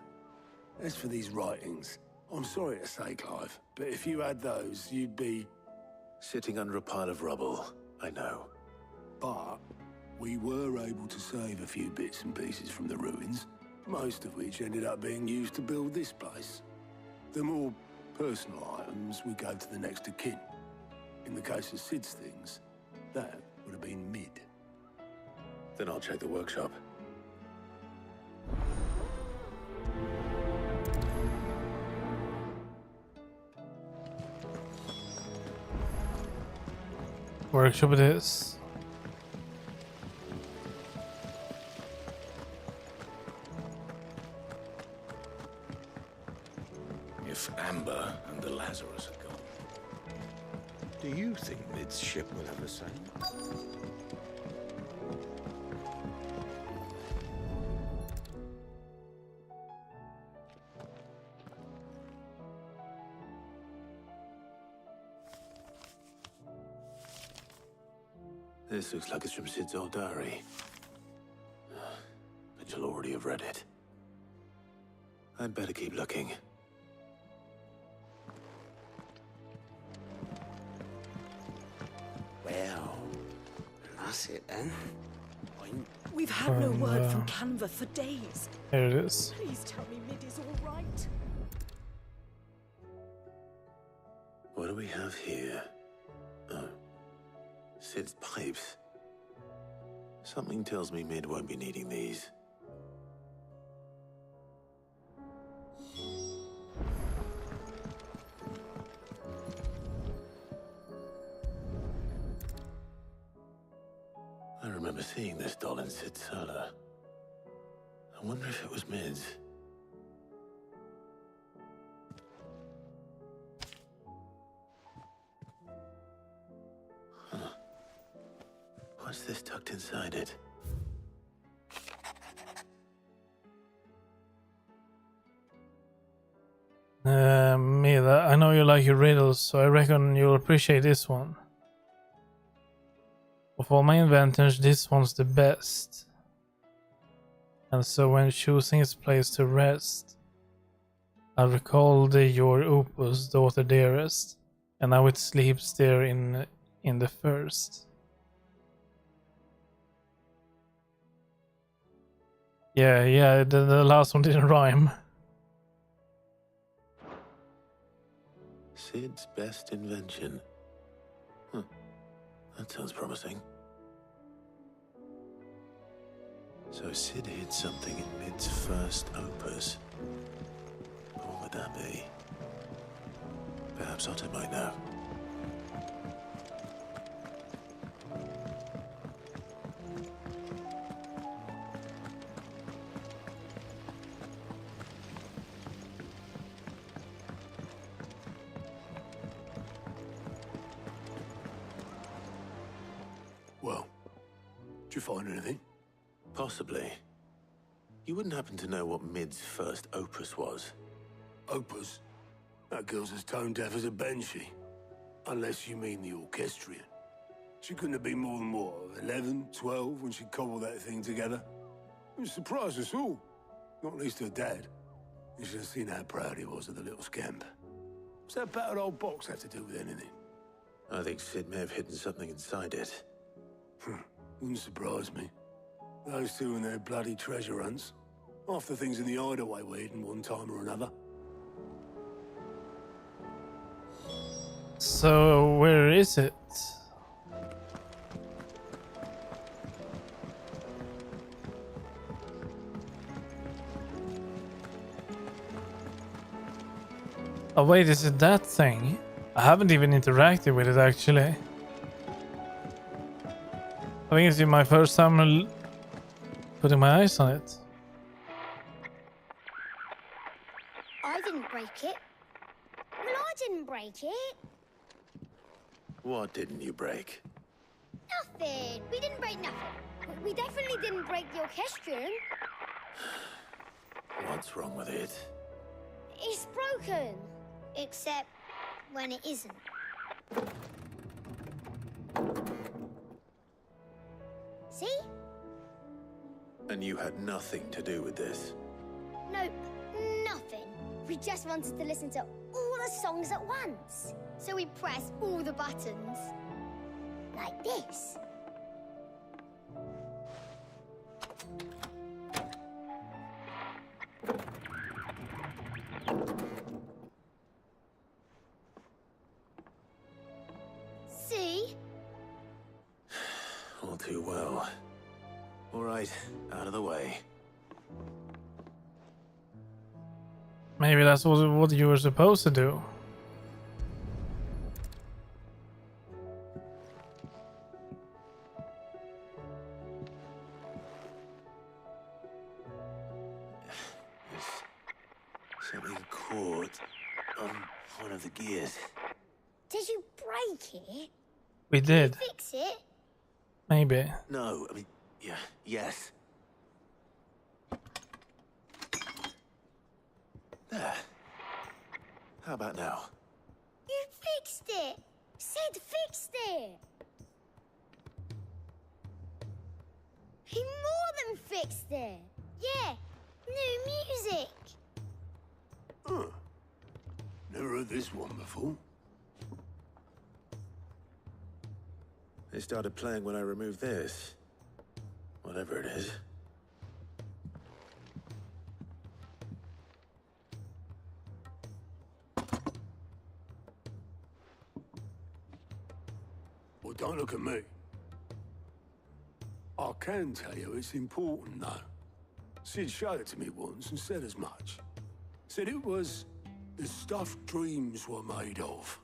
as for these writings, I'm sorry to say, Clive, but if you had those, you'd be...
Sitting under a pile of rubble, I know.
But we were able to save a few bits and pieces from the ruins, most of which ended up being used to build this place. The more personal items we gave to the next of kin. In the case of Sid's things, that would have been mid.
Then I'll check the workshop.
Workshop it is.
If Amber and the Lazarus are gone, do you think Mid's ship will have a say?
This looks like it's from Sid's old diary. But you'll already have read it. I'd better keep looking.
Well, that's it then.
We've had no word from Canva for days.
Here it is.
Please tell me Mid is all right.
What do we have here? Oh. Sid's pipes. Something tells me Mid won't be needing these.
I remember seeing this doll in Sid Solar. I wonder if it was Mid's. Huh. What's this tucked inside it?
Mila, I know you like your riddles, so I reckon you'll appreciate this one. Of all my inventions, this one's the best. And so when choosing its place to rest, I recalled your opus, daughter dearest, and now it sleeps there in the first. Yeah, the last one didn't rhyme.
Sid's best invention. Huh. That sounds promising. So Sid hid something in Mid's first opus. What would that be? Perhaps Otto might know.
Well, did you find anything?
Possibly. You wouldn't happen to know what Mid's first opus was?
Opus? That girl's as tone deaf as a banshee. Unless you mean the orchestrion. She couldn't have been more than, what, 11, 12 when she cobbled that thing together? It surprised us all. Not least her dad. You should have seen how proud he was of the little scamp. What's that battered old box have to do with anything?
I think Sid may have hidden something inside it.
Wouldn't surprise me. Those two and their bloody treasure hunts. Half the things in the hideaway were hidden one time or another.
So where is it? Oh wait, is it that thing? I haven't even interacted with it actually. I think it's my first time putting my eyes on it.
I didn't break it. Well, I didn't break it.
What didn't you break?
Nothing. We didn't break nothing. We definitely didn't break the orchestrion.
What's wrong with it?
It's broken. Except when it isn't. See?
And you had nothing to do with this?
Nope, nothing. We just wanted to listen to all the songs at once. So we pressed all the buttons. Like this. See?
All too well. All right, out of the way.
Maybe that's what you were supposed to do.
There's something caught on one of the gears.
Did you break it?
We did.
Did you fix it?
Maybe.
No, I mean, yeah, yes. There. How about now?
You fixed it! Sid fixed it! He more than fixed it! Yeah, new music!
Huh. Never heard this one before.
They started playing when I removed this. Whatever it is.
Well, don't look at me. I can tell you it's important, though. Sid showed it to me once and said as much. Said it was the stuff dreams were made of.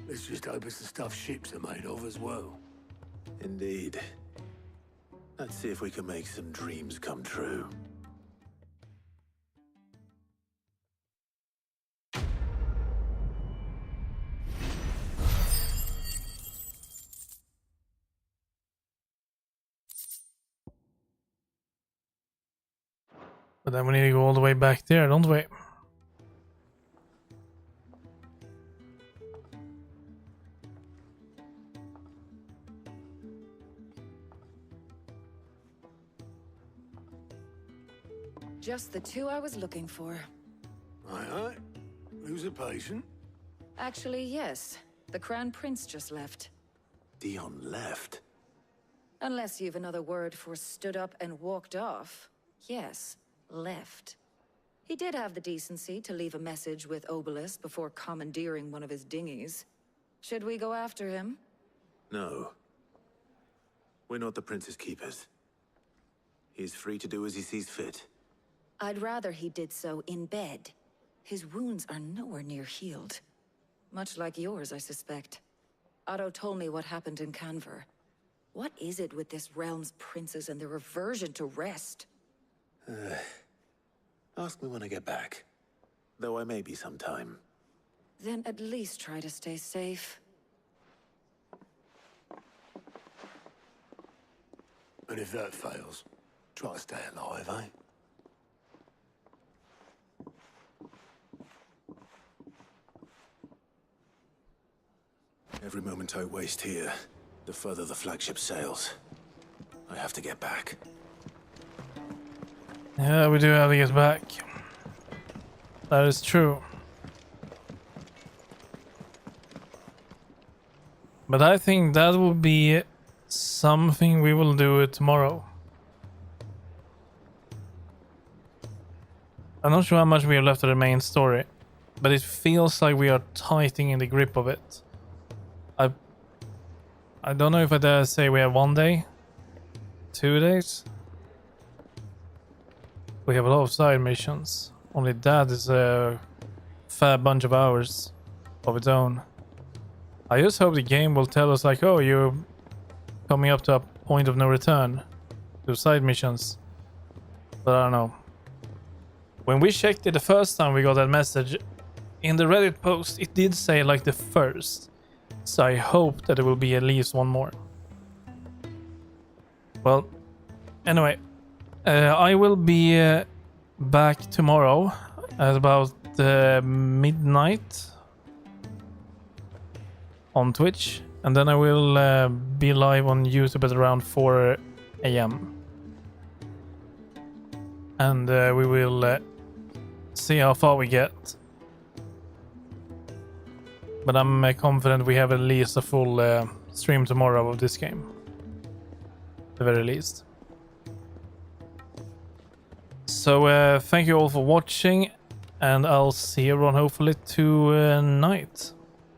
Let's just hope it's the stuff ships are made of as well.
Indeed. Let's see if we can make some dreams come true.
But then we need to go all the way back there, don't we?
Just the two I was looking for.
Aye. Who's a patient?
Actually, yes. The Crown Prince just left.
Dion left?
Unless you've another word for stood up and walked off. Yes, left. He did have the decency to leave a message with Obelisk before commandeering one of his dinghies. Should we go after him?
No. We're not the Prince's keepers. He's free to do as he sees fit.
I'd rather he did so in bed. His wounds are nowhere near healed. Much like yours, I suspect. Otto told me what happened in Canver. What is it with this realm's princes and their aversion to rest?
Ask me when I get back. Though I may be sometime.
Then at least try to stay safe.
And if that fails, try to stay alive, eh?
Every moment I waste here, the further the flagship sails. I have to get back.
Yeah, we do have to get back. That is true. But I think that will be something we will do tomorrow. I'm not sure how much we have left of the main story, but it feels like we are tightening the grip of it. I don't know if I dare say we have 1 day, 2 days. We have a lot of side missions. Only that is a fair bunch of hours of its own. I just hope the game will tell us like, oh, you're coming up to a point of no return to side missions. But I don't know. When we checked it the first time we got that message, in the Reddit post it did say like the first. So I hope that there will be at least one more. Well, anyway, I will be back tomorrow at about midnight on Twitch, and then I will be live on YouTube at around 4 AM. And we will see how far we get. But I'm confident we have at least a full stream tomorrow of this game. At the very least. So thank you all for watching, and I'll see everyone hopefully tonight.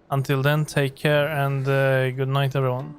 Until then, take care and good night everyone.